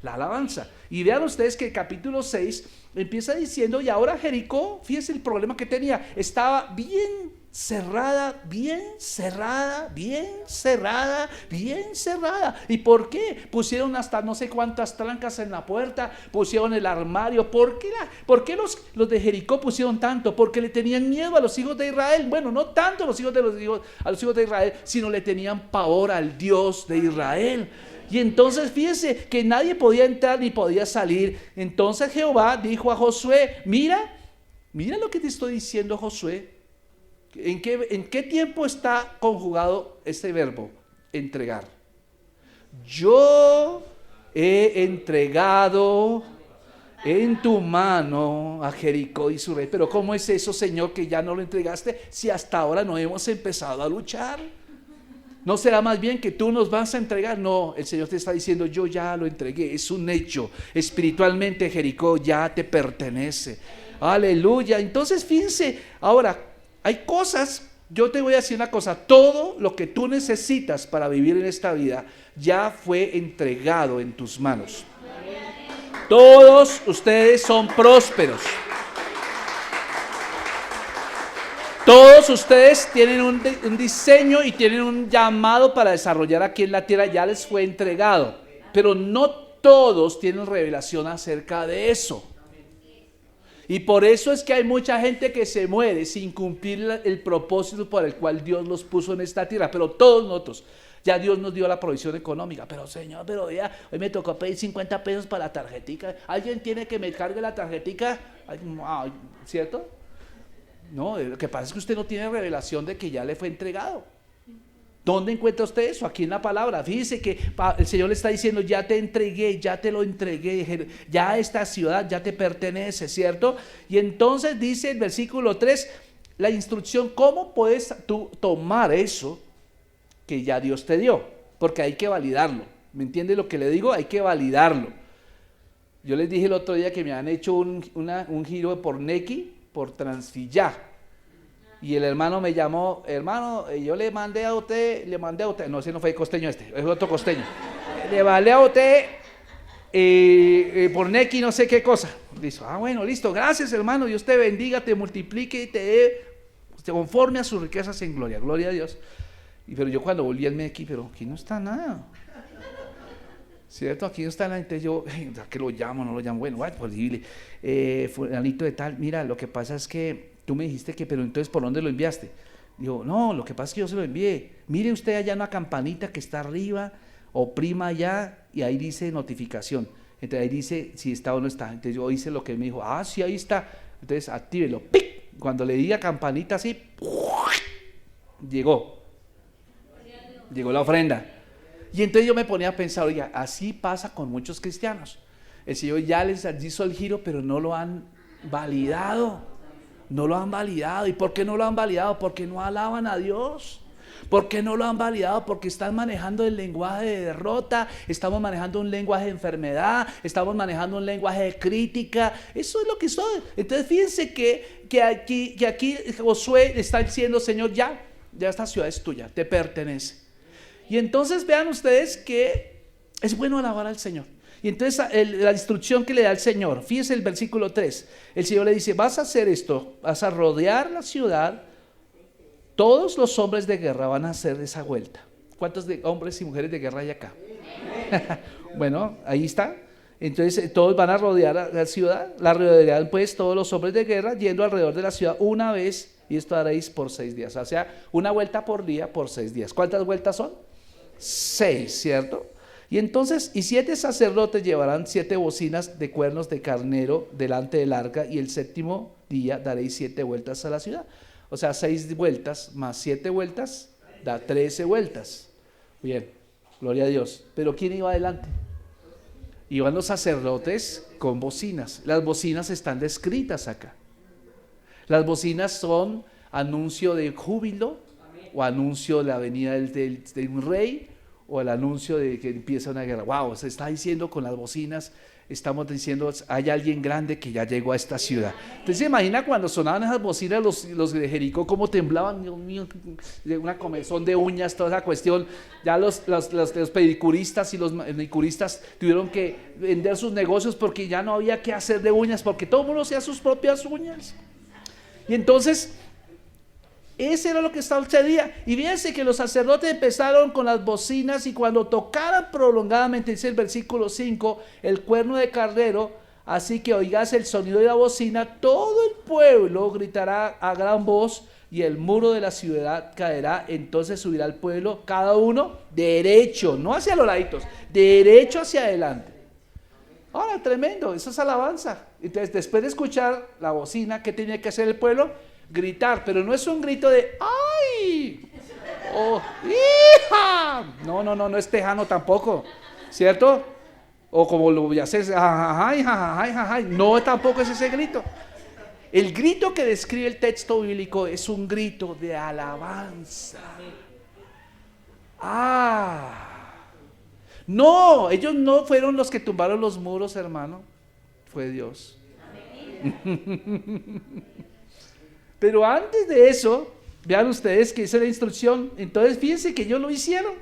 La alabanza. Y vean ustedes que el capítulo 6 empieza diciendo, y ahora Jericó, fíjense el problema que tenía, estaba bien cerrada, bien cerrada, bien cerrada, bien cerrada. ¿Y por qué? Pusieron hasta no sé cuántas trancas en la puerta, pusieron el armario. ¿Por qué los de Jericó pusieron tanto? Porque le tenían miedo a los hijos de Israel. Bueno, no tanto a los hijos de Israel, sino le tenían pavor al Dios de Israel. Y entonces fíjense que nadie podía entrar ni podía salir. Entonces Jehová dijo a Josué, mira lo que te estoy diciendo, Josué. ¿En qué tiempo está conjugado este verbo? Entregar. Yo he entregado en tu mano a Jericó y su rey. Pero ¿cómo es eso, Señor, que ya no lo entregaste si hasta ahora no hemos empezado a luchar? ¿No será más bien que tú nos vas a entregar? No, el Señor te está diciendo, yo ya lo entregué, es un hecho. Espiritualmente Jericó ya te pertenece. Aleluya. Entonces fíjense, ahora hay cosas yo te voy a decir una cosa, todo lo que tú necesitas para vivir en esta vida ya fue entregado en tus manos. Todos ustedes son prósperos. Todos ustedes tienen un diseño y tienen un llamado para desarrollar aquí en la tierra, ya les fue entregado, pero no todos tienen revelación acerca de eso. Y por eso es que hay mucha gente que se muere sin cumplir el propósito por el cual Dios los puso en esta tierra, pero todos nosotros, ya Dios nos dio la provisión económica, pero Señor, pero ya, hoy me tocó pedir 50 pesos para la tarjetica, ¿alguien tiene que me cargue la tarjetica? ¿Cierto? No, lo que pasa es que usted no tiene revelación de que ya le fue entregado. ¿Dónde encuentra usted eso? Aquí en la palabra. Fíjese que el Señor le está diciendo, ya te entregué, ya te lo entregué, ya esta ciudad ya te pertenece, ¿cierto? Y entonces dice el versículo 3, la instrucción, ¿cómo puedes tú tomar eso que ya Dios te dio? Porque hay que validarlo. ¿Me entiende lo que le digo? Hay que validarlo. Yo les dije el otro día que me han hecho un giro por Nequi, por Transfillá, y el hermano me llamó, hermano, yo le mandé a usted, no, ese no fue costeño, es otro costeño, le mandé a usted por Nequi no sé qué cosa. Dice, bueno, listo, gracias hermano, Dios te bendiga, te multiplique y te dé conforme a sus riquezas en gloria, gloria a Dios. Pero yo cuando volví al Nequi, pero aquí no está nada. ¿Cierto? Aquí no está la gente, yo, ¿qué lo llamo? No lo llamo, bueno, pues dile, fulanito de tal, mira, lo que pasa es que tú me dijiste que, pero entonces, ¿por dónde lo enviaste? Digo, no, lo que pasa es que yo se lo envié, mire usted allá una campanita que está arriba, oprima allá, y ahí dice notificación, entonces ahí dice si está o no está, entonces yo hice lo que me dijo, sí, ahí está, entonces actívelo, ¡pic! Cuando le di a campanita así, llegó la ofrenda. Y entonces yo me ponía a pensar, oiga, así pasa con muchos cristianos. El Señor ya les hizo el giro, pero no lo han validado. No lo han validado. ¿Y por qué no lo han validado? Porque no alaban a Dios. ¿Por qué no lo han validado? Porque están manejando el lenguaje de derrota, estamos manejando un lenguaje de enfermedad, estamos manejando un lenguaje de crítica. Eso es lo que son. Entonces fíjense que aquí Josué está diciendo, Señor, ya esta ciudad es tuya, te pertenece. Y entonces vean ustedes que es bueno alabar al Señor. Y entonces la instrucción que le da el Señor, fíjense el versículo 3, el Señor le dice, vas a hacer esto, vas a rodear la ciudad, todos los hombres de guerra van a hacer esa vuelta. ¿Cuántos hombres y mujeres de guerra hay acá? Bueno, ahí está. Entonces todos van a rodear la ciudad, la rodearán pues todos los hombres de guerra yendo alrededor de la ciudad una vez, y esto haréis por 6 días, o sea, una vuelta por día por 6 días. ¿Cuántas vueltas son? 6, ¿cierto? Y entonces, 7 sacerdotes llevarán 7 bocinas de cuernos de carnero delante del arca, y el 7º día daréis 7 vueltas a la ciudad. O sea, 6 vueltas más 7 vueltas da 13 vueltas. Bien, gloria a Dios. Pero ¿quién iba adelante? Iban los sacerdotes con bocinas. Las bocinas están descritas acá. Las bocinas son anuncio de júbilo, o anuncio de la venida de un rey, o el anuncio de que empieza una guerra. Wow, se está diciendo con las bocinas, estamos diciendo, hay alguien grande que ya llegó a esta ciudad. Entonces se imagina cuando sonaban esas bocinas los de Jericó, cómo temblaban, Dios mío, una comezón de uñas, toda esa cuestión. Ya los pedicuristas y los manicuristas tuvieron que vender sus negocios porque ya no había que hacer de uñas, porque todo el mundo hacía sus propias uñas. Y entonces ese era lo que sucedía. Y fíjense que los sacerdotes empezaron con las bocinas, y cuando tocaran prolongadamente, dice el versículo 5, el cuerno de carnero, así que oigas el sonido de la bocina, todo el pueblo gritará a gran voz, y el muro de la ciudad caerá. Entonces subirá el pueblo, cada uno derecho, no hacia los laditos, derecho hacia adelante. Ahora, tremendo, eso es alabanza. Entonces, después de escuchar la bocina, ¿qué tenía que hacer el pueblo? Gritar, pero no es un grito de ¡ay! O ¡hija! No es tejano tampoco, ¿cierto? O como lo voy a hacer, no, tampoco es ese grito. El grito que describe el texto bíblico es un grito de alabanza. No, ellos no fueron los que tumbaron los muros, hermano, fue Dios. Pero antes de eso, Vean ustedes que dice la instrucción. Entonces fíjense que ellos lo hicieron.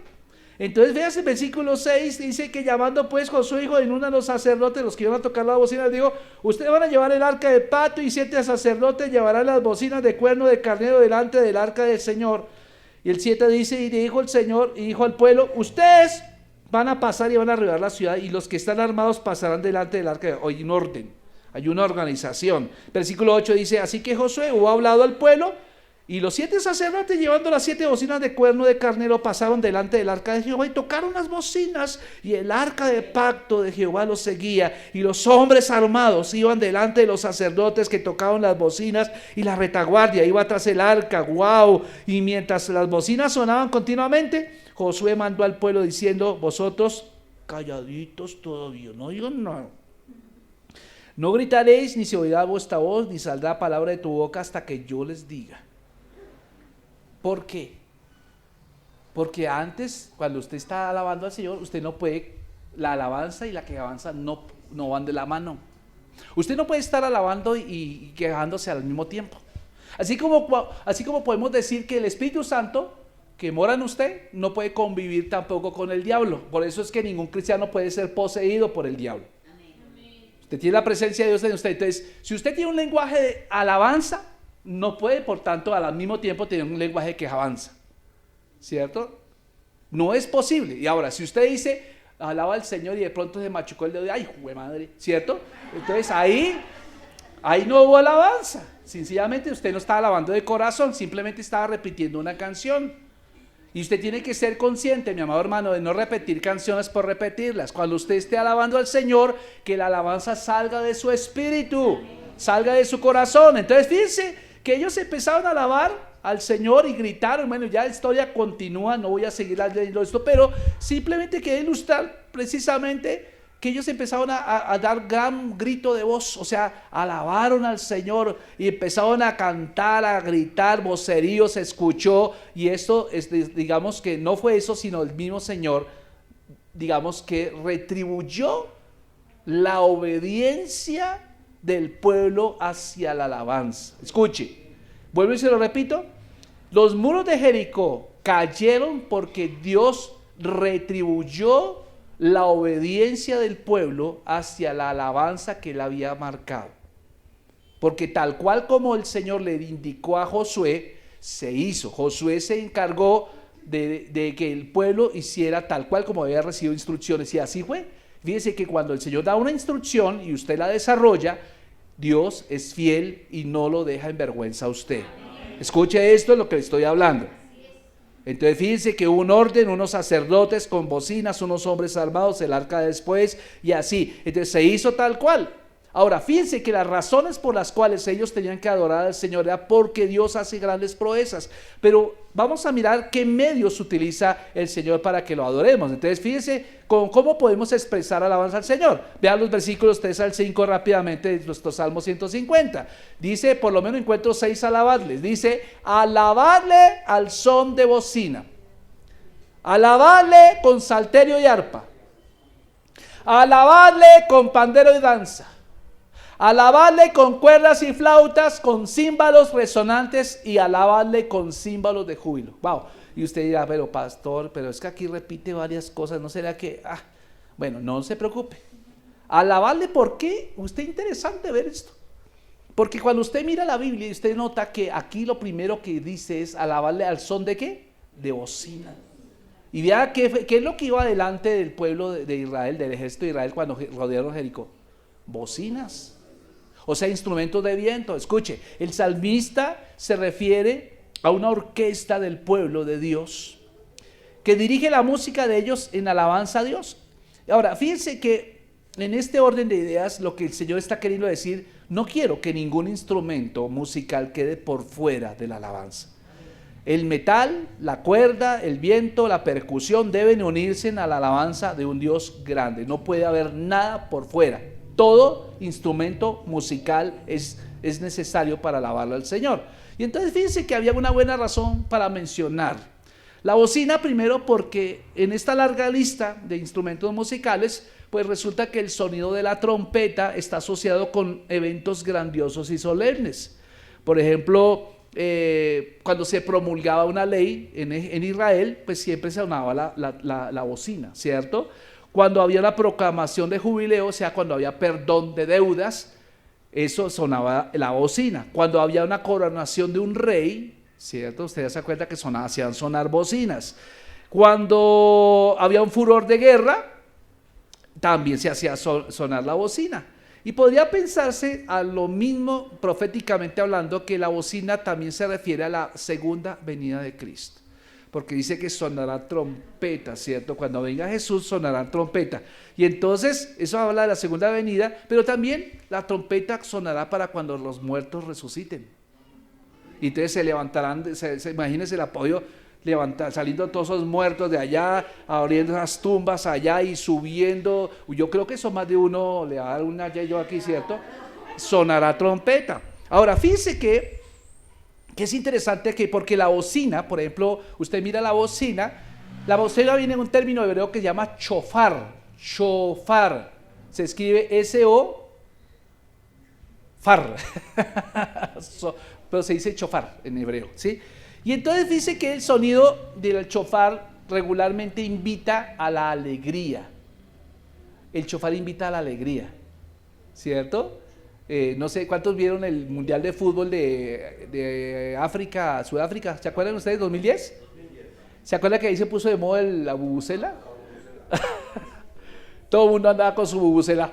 Entonces vean el versículo 6, dice que llamando pues Josué hijo de Nun a los sacerdotes, los que iban a tocar las bocinas, digo, ustedes van a llevar el arca de pacto y 7 sacerdotes llevarán las bocinas de cuerno de carnero delante del arca del Señor. Y el 7 dice, y dijo el Señor, y dijo al pueblo, ustedes van a pasar y van a arribar la ciudad, y los que están armados pasarán delante del arca. Hay un orden, hay una organización. Versículo 8 dice, así que Josué hubo hablado al pueblo, y los 7 sacerdotes llevando las 7 bocinas de cuerno de carnero pasaron delante del arca de Jehová y tocaron las bocinas, y el arca de pacto de Jehová los seguía, y los hombres armados iban delante de los sacerdotes que tocaban las bocinas, y la retaguardia iba tras el arca. Wow. Y mientras las bocinas sonaban continuamente, Josué mandó al pueblo diciendo, vosotros calladitos todavía, no digan nada. No gritaréis, ni se oirá vuestra voz, ni saldrá palabra de tu boca hasta que yo les diga. ¿Por qué? Porque antes, cuando usted está alabando al Señor, usted no puede, la alabanza y la quejanza no van de la mano. Usted no puede estar alabando y quejándose al mismo tiempo. Así como podemos decir que el Espíritu Santo que mora en usted no puede convivir tampoco con el diablo. Por eso es que ningún cristiano puede ser poseído por el diablo. Usted tiene la presencia de Dios en usted. Entonces, si usted tiene un lenguaje de alabanza, no puede, por tanto, al mismo tiempo tener un lenguaje de quejanza, ¿cierto? No es posible. Y ahora, si usted dice, alaba al Señor y de pronto se machucó el dedo, ay, jue madre, ¿cierto? Entonces ahí no hubo alabanza. Sencillamente usted no estaba alabando de corazón, simplemente estaba repitiendo una canción. Y usted tiene que ser consciente, mi amado hermano, de no repetir canciones por repetirlas. Cuando usted esté alabando al Señor, que la alabanza salga de su espíritu, salga de su corazón. Entonces fíjense que ellos empezaron a alabar al Señor y gritaron. Bueno, ya la historia continúa, no voy a seguir leyendo esto, pero simplemente quería ilustrar precisamente que ellos empezaron a dar gran grito de voz, o sea, alabaron al Señor y empezaron a cantar, a gritar, vocerío se escuchó, y esto, digamos que no fue eso, sino el mismo Señor, digamos que retribuyó la obediencia del pueblo hacia la alabanza. Escuche, vuelvo y se lo repito, los muros de Jericó cayeron porque Dios retribuyó la obediencia del pueblo hacia la alabanza que él había marcado. Porque tal cual como el Señor le indicó a Josué, se hizo. Josué se encargó de que el pueblo hiciera tal cual como había recibido instrucciones, y así fue. Fíjese que cuando el Señor da una instrucción y usted la desarrolla, Dios es fiel y no lo deja en vergüenza a usted. Escuche esto, es lo que le estoy hablando. Entonces fíjense que hubo un orden, unos sacerdotes con bocinas, unos hombres armados, el arca después, y así. Entonces se hizo tal cual. Ahora fíjense que las razones por las cuales ellos tenían que adorar al Señor era porque Dios hace grandes proezas. Pero vamos a mirar qué medios utiliza el Señor para que lo adoremos. Entonces fíjense cómo podemos expresar alabanza al Señor. Vean los versículos 3 al 5 rápidamente de nuestro Salmo 150. Dice, por lo menos encuentro 6 alabadles. Dice, alabadle al son de bocina, alabadle con salterio y arpa, alabadle con pandero y danza, alabadle con cuerdas y flautas, con címbalos resonantes, y alabadle con címbalos de júbilo. Wow. Y usted dirá, pero pastor, pero es que aquí repite varias cosas, ¿no será que? Bueno, no se preocupe. Alabadle, ¿por qué? Usted, interesante ver esto. Porque cuando usted mira la Biblia, usted nota que aquí lo primero que dice es alabadle al son de ¿qué? De bocina. Y vea qué es lo que iba delante del pueblo de Israel, del ejército de Israel, cuando rodearon Jericó. Bocinas. O sea, instrumentos de viento. Escuche, el salmista se refiere a una orquesta del pueblo de Dios que dirige la música de ellos en alabanza a Dios. Ahora, fíjense que en este orden de ideas lo que el Señor está queriendo decir, no quiero que ningún instrumento musical quede por fuera de la alabanza. El metal, la cuerda, el viento, la percusión deben unirse a la alabanza de un Dios grande. No puede haber nada por fuera. Todo instrumento musical es necesario para alabarlo al Señor. Y entonces fíjense que había una buena razón para mencionar la bocina, primero porque en esta larga lista de instrumentos musicales, pues resulta que el sonido de la trompeta está asociado con eventos grandiosos y solemnes. Por ejemplo, cuando se promulgaba una ley en Israel, pues siempre sonaba la bocina, ¿cierto? Cuando había la proclamación de jubileo, o sea, cuando había perdón de deudas, eso sonaba la bocina. Cuando había una coronación de un rey, ¿cierto? Ustedes se acuerdan que hacían sonar bocinas. Cuando había un furor de guerra, también se hacía sonar la bocina. Y podría pensarse a lo mismo, proféticamente hablando, que la bocina también se refiere a la segunda venida de Cristo. Porque dice que sonará trompeta, ¿cierto? Cuando venga Jesús sonará trompeta. Y entonces eso habla de la segunda venida, pero también la trompeta sonará para cuando los muertos resuciten. Y entonces se levantarán, imagínense el apoyo, saliendo todos esos muertos de allá, abriendo esas tumbas allá y subiendo. Yo creo que eso más de uno le va a dar una yo aquí, ¿cierto? Sonará trompeta. Ahora, fíjense que es interesante que, porque la bocina, por ejemplo, usted mira la bocina viene en un término hebreo que se llama shofar. Shofar. Se escribe S-O-Far. Pero se dice shofar en hebreo, ¿sí? Y entonces dice que el sonido del shofar regularmente invita a la alegría. El shofar invita a la alegría, ¿cierto? No sé cuántos vieron el Mundial de Fútbol de África, Sudáfrica. ¿Se acuerdan ustedes? 2010. ¿Se acuerdan que ahí se puso de moda la bubucela? Todo el mundo andaba con su bubucela.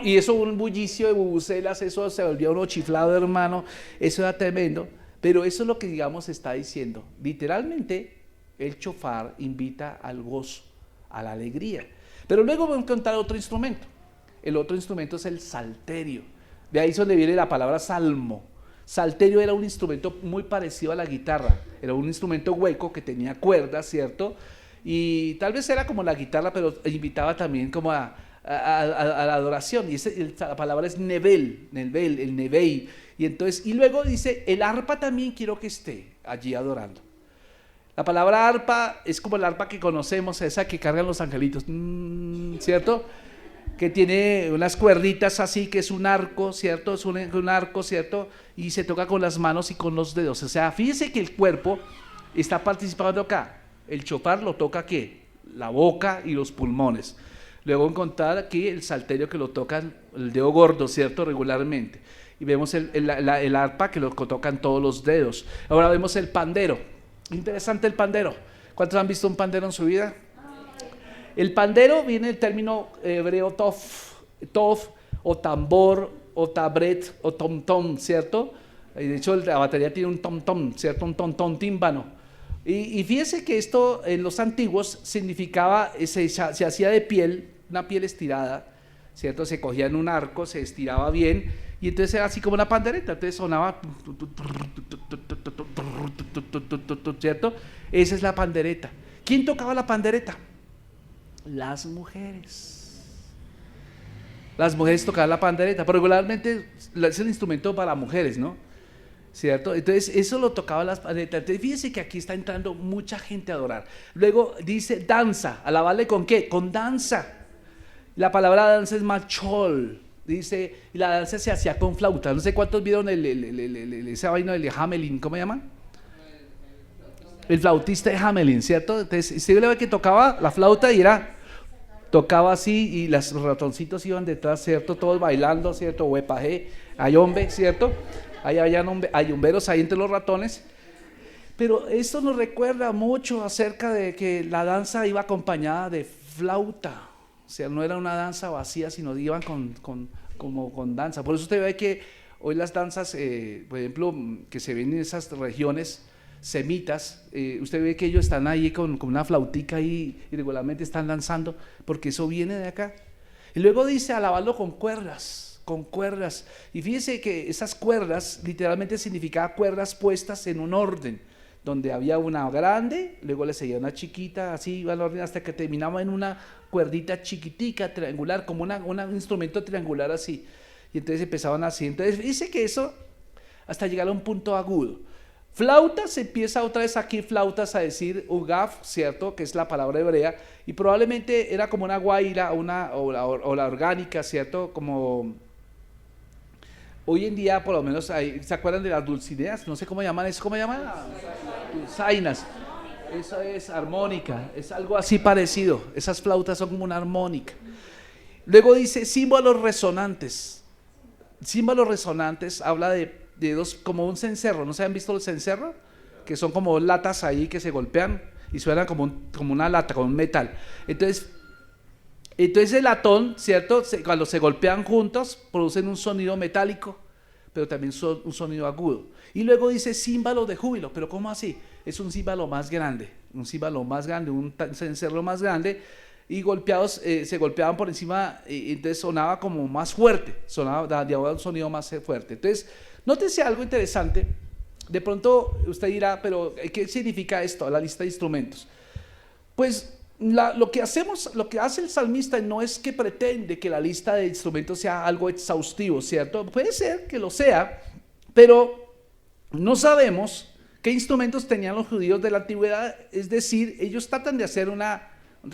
Y eso, un bullicio de bubucelas, eso se volvió uno chiflado, hermano. Eso era tremendo. Pero eso es lo que, digamos, está diciendo. Literalmente, el shofar invita al gozo, a la alegría. Pero luego vamos a encontrar otro instrumento. El otro instrumento es el salterio. De ahí es donde viene la palabra salmo. Salterio era un instrumento muy parecido a la guitarra. Era un instrumento hueco que tenía cuerdas, ¿cierto? Y tal vez era como la guitarra, pero invitaba también como a la adoración. Y la palabra es nevel, el nevei. Y luego dice, el arpa también quiero que esté allí adorando. La palabra arpa es como la arpa que conocemos, esa que cargan los angelitos, ¿cierto? Que tiene unas cuerditas así, que es un arco, ¿cierto? Es un arco, ¿cierto? Y se toca con las manos y con los dedos. O sea, fíjese que el cuerpo está participando acá. El shofar lo toca ¿qué? La boca y los pulmones. Luego encontrar aquí el salterio que lo toca el dedo gordo, ¿cierto? Regularmente. Y vemos el arpa que lo tocan todos los dedos. Ahora vemos el pandero. Interesante el pandero. ¿Cuántos han visto un pandero en su vida? El pandero viene del término hebreo tof, o tambor, o tabret, o tom-tom, ¿cierto? Y de hecho la batería tiene un tom-tom, ¿cierto? Un tom-tom tímpano. Y fíjese que esto en los antiguos significaba, se hacía de piel, una piel estirada, ¿cierto? Se cogía en un arco, se estiraba bien, y entonces era así como una pandereta, entonces sonaba, ¿cierto? Esa es la pandereta. ¿Quién tocaba la pandereta? Las mujeres. Las mujeres tocaban la pandereta, pero regularmente es el instrumento para mujeres, ¿no? ¿Cierto? Entonces eso lo tocaba las panderetas. Entonces fíjense que aquí está entrando mucha gente a adorar. Luego dice danza, ¿alabarle con qué? Con danza. La palabra danza es machol, dice, y la danza se hacía con flauta. No sé cuántos vieron esa vaina del Hamelin, ¿cómo se llama? El flautista de Hamelin, ¿cierto? Entonces usted le ve que tocaba la flauta y tocaba así y los ratoncitos iban detrás, ¿cierto? Todos bailando, ¿cierto? Huepaje, ayombe, ¿cierto? Hay humberos ahí entre los ratones. Pero esto nos recuerda mucho acerca de que la danza iba acompañada de flauta. O sea, no era una danza vacía, sino iban como con danza. Por eso usted ve que hoy las danzas, por ejemplo, que se ven en esas regiones semitas, usted ve que ellos están ahí con una flautica ahí y regularmente están danzando, porque eso viene de acá. Y luego dice alabarlo con cuerdas. Y fíjese que esas cuerdas literalmente significaban cuerdas puestas en un orden, donde había una grande, luego le seguía una chiquita, así iba el orden hasta que terminaba en una cuerdita chiquitica, triangular, como un instrumento triangular así. Y entonces empezaban así. Entonces dice que eso hasta llegar a un punto agudo. Flautas, se empieza otra vez aquí flautas a decir ugaf, ¿cierto? Que es la palabra hebrea, y probablemente era como una guaira o la orgánica, ¿cierto? Como Hoy en día, por lo menos, ¿se acuerdan de las dulcineas? No sé cómo llaman eso, ¿cómo llaman? Dulzainas. Eso es armónica, es algo así parecido. Esas flautas son como una armónica. Luego dice símbolos resonantes. Símbolos resonantes habla de dos, como un cencerro. ¿No se han visto el cencerro? Que son como latas ahí que se golpean y suenan como una lata, como un metal. Entonces el latón, ¿cierto? Cuando se golpean juntos, producen un sonido metálico, pero también un sonido agudo. Y luego dice címbalo de júbilo, pero ¿cómo así? Es un címbalo más grande, un cencerro más grande, y se golpeaban por encima, y entonces sonaba como más fuerte, daba un sonido más fuerte. Entonces, nótese algo interesante. De pronto usted dirá, pero ¿qué significa esto? La lista de instrumentos. Pues lo que hace el salmista no es que pretende que la lista de instrumentos sea algo exhaustivo, ¿cierto? Puede ser que lo sea, pero no sabemos qué instrumentos tenían los judíos de la antigüedad. Es decir, ellos tratan de hacer una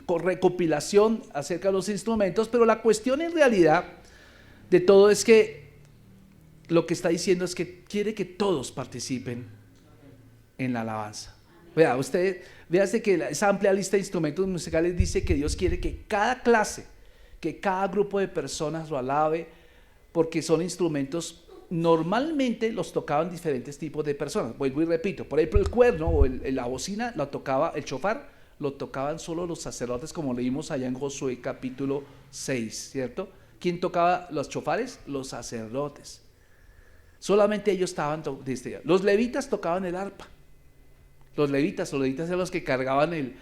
recopilación acerca de los instrumentos, pero la cuestión en realidad de todo es que lo que está diciendo es que quiere que todos participen en la alabanza. Vea, véase que esa amplia lista de instrumentos musicales dice que Dios quiere que cada clase, que cada grupo de personas lo alabe, porque son instrumentos, normalmente los tocaban diferentes tipos de personas. Vuelvo y repito, por ejemplo el cuerno o la bocina la tocaba, el shofar, lo tocaban solo los sacerdotes, como leímos allá en Josué capítulo 6, ¿cierto? ¿Quién tocaba los shofares? Los sacerdotes. Solamente ellos estaban, los levitas tocaban el arpa. Los levitas eran los que cargaban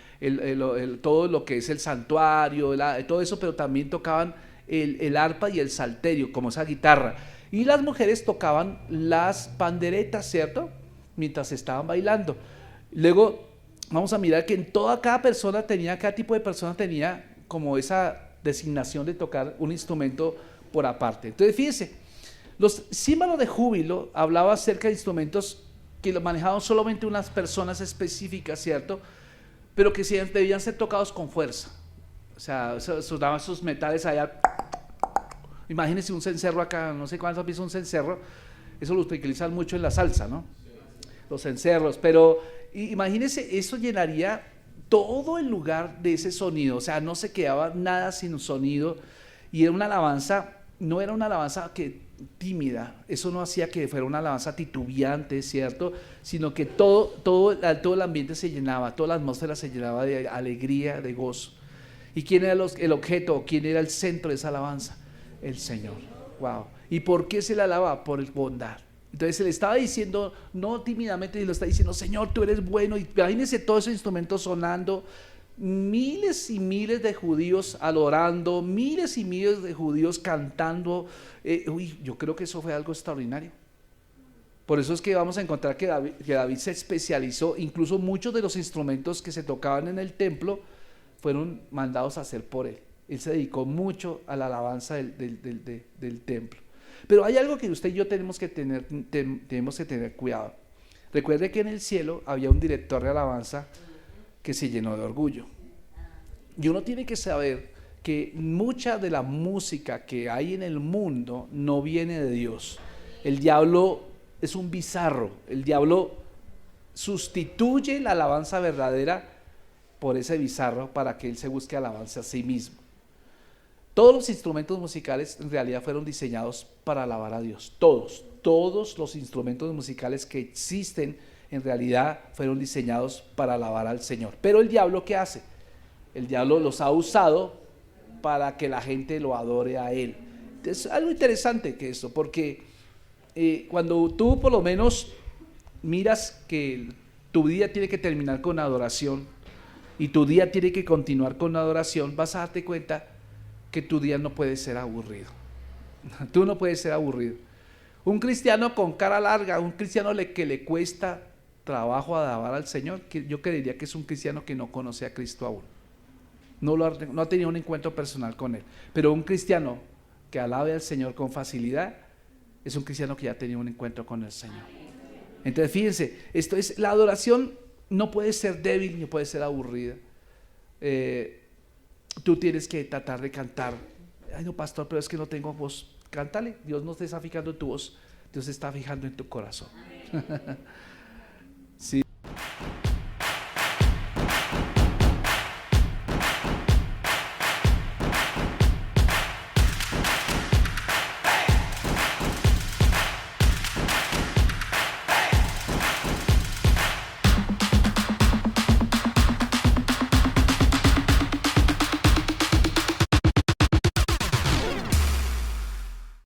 todo lo que es el santuario, todo eso, pero también tocaban el arpa y el salterio, como esa guitarra. Y las mujeres tocaban las panderetas, ¿cierto? Mientras estaban bailando. Luego vamos a mirar que cada tipo de persona tenía como esa designación de tocar un instrumento por aparte. Entonces fíjense, los símbolos de júbilo hablaba acerca de instrumentos que lo manejaban solamente unas personas específicas, ¿cierto? Pero que debían ser tocados con fuerza. O sea, sonaban esos metales allá. Imagínense un cencerro acá, no sé cuántos han visto un cencerro, eso lo utilizan mucho en la salsa, ¿no? Los cencerros, pero imagínense, eso llenaría todo el lugar de ese sonido, o sea, no se quedaba nada sin sonido, y era una alabanza, no era una alabanza tímida, eso no hacía que fuera una alabanza titubeante, ¿cierto? Sino que todo el ambiente se llenaba, toda la atmósfera se llenaba de alegría, de gozo. ¿Y quién era el objeto? ¿Quién era el centro de esa alabanza? El Señor. Wow. ¿Y por qué se le alaba? Por el bondad. Entonces se le estaba diciendo, no tímidamente, y lo está diciendo, Señor, tú eres bueno. Y imagínense todos esos instrumentos sonando, miles y miles de judíos adorando, miles y miles de judíos cantando. Yo creo que eso fue algo extraordinario. Por eso es que vamos a encontrar que David se especializó, incluso muchos de los instrumentos que se tocaban en el templo fueron mandados a hacer por él. Él se dedicó mucho a la alabanza del templo. Pero hay algo que usted y yo tenemos que tener cuidado. Recuerde que en el cielo había un director de alabanza que se llenó de orgullo. Y uno tiene que saber que mucha de la música que hay en el mundo no viene de Dios. El diablo es un bizarro. El diablo sustituye la alabanza verdadera por ese bizarro para que él se busque alabanza a sí mismo. Todos los instrumentos musicales en realidad fueron diseñados para alabar a Dios. Todos los instrumentos musicales que existen en realidad fueron diseñados para alabar al Señor. Pero el diablo, ¿qué hace? El diablo los ha usado para que la gente lo adore a él. Es algo interesante que eso, porque cuando tú por lo menos miras que tu día tiene que terminar con adoración y tu día tiene que continuar con adoración, vas a darte cuenta que tu día no puede ser aburrido. Tú no puedes ser aburrido. Un cristiano con cara larga, un cristiano que le cuesta trabajo alabar al Señor, yo creería que es un cristiano que no conoce a Cristo aún. No ha tenido un encuentro personal con Él. Pero un cristiano que alabe al Señor con facilidad es un cristiano que ya ha tenido un encuentro con el Señor. Entonces fíjense, la adoración no puede ser débil ni puede ser aburrida. Tú tienes que tratar de cantar. Ay, no, pastor, pero es que no tengo voz. cántale, Dios no te está fijando en tu voz, Dios se está fijando en tu corazón.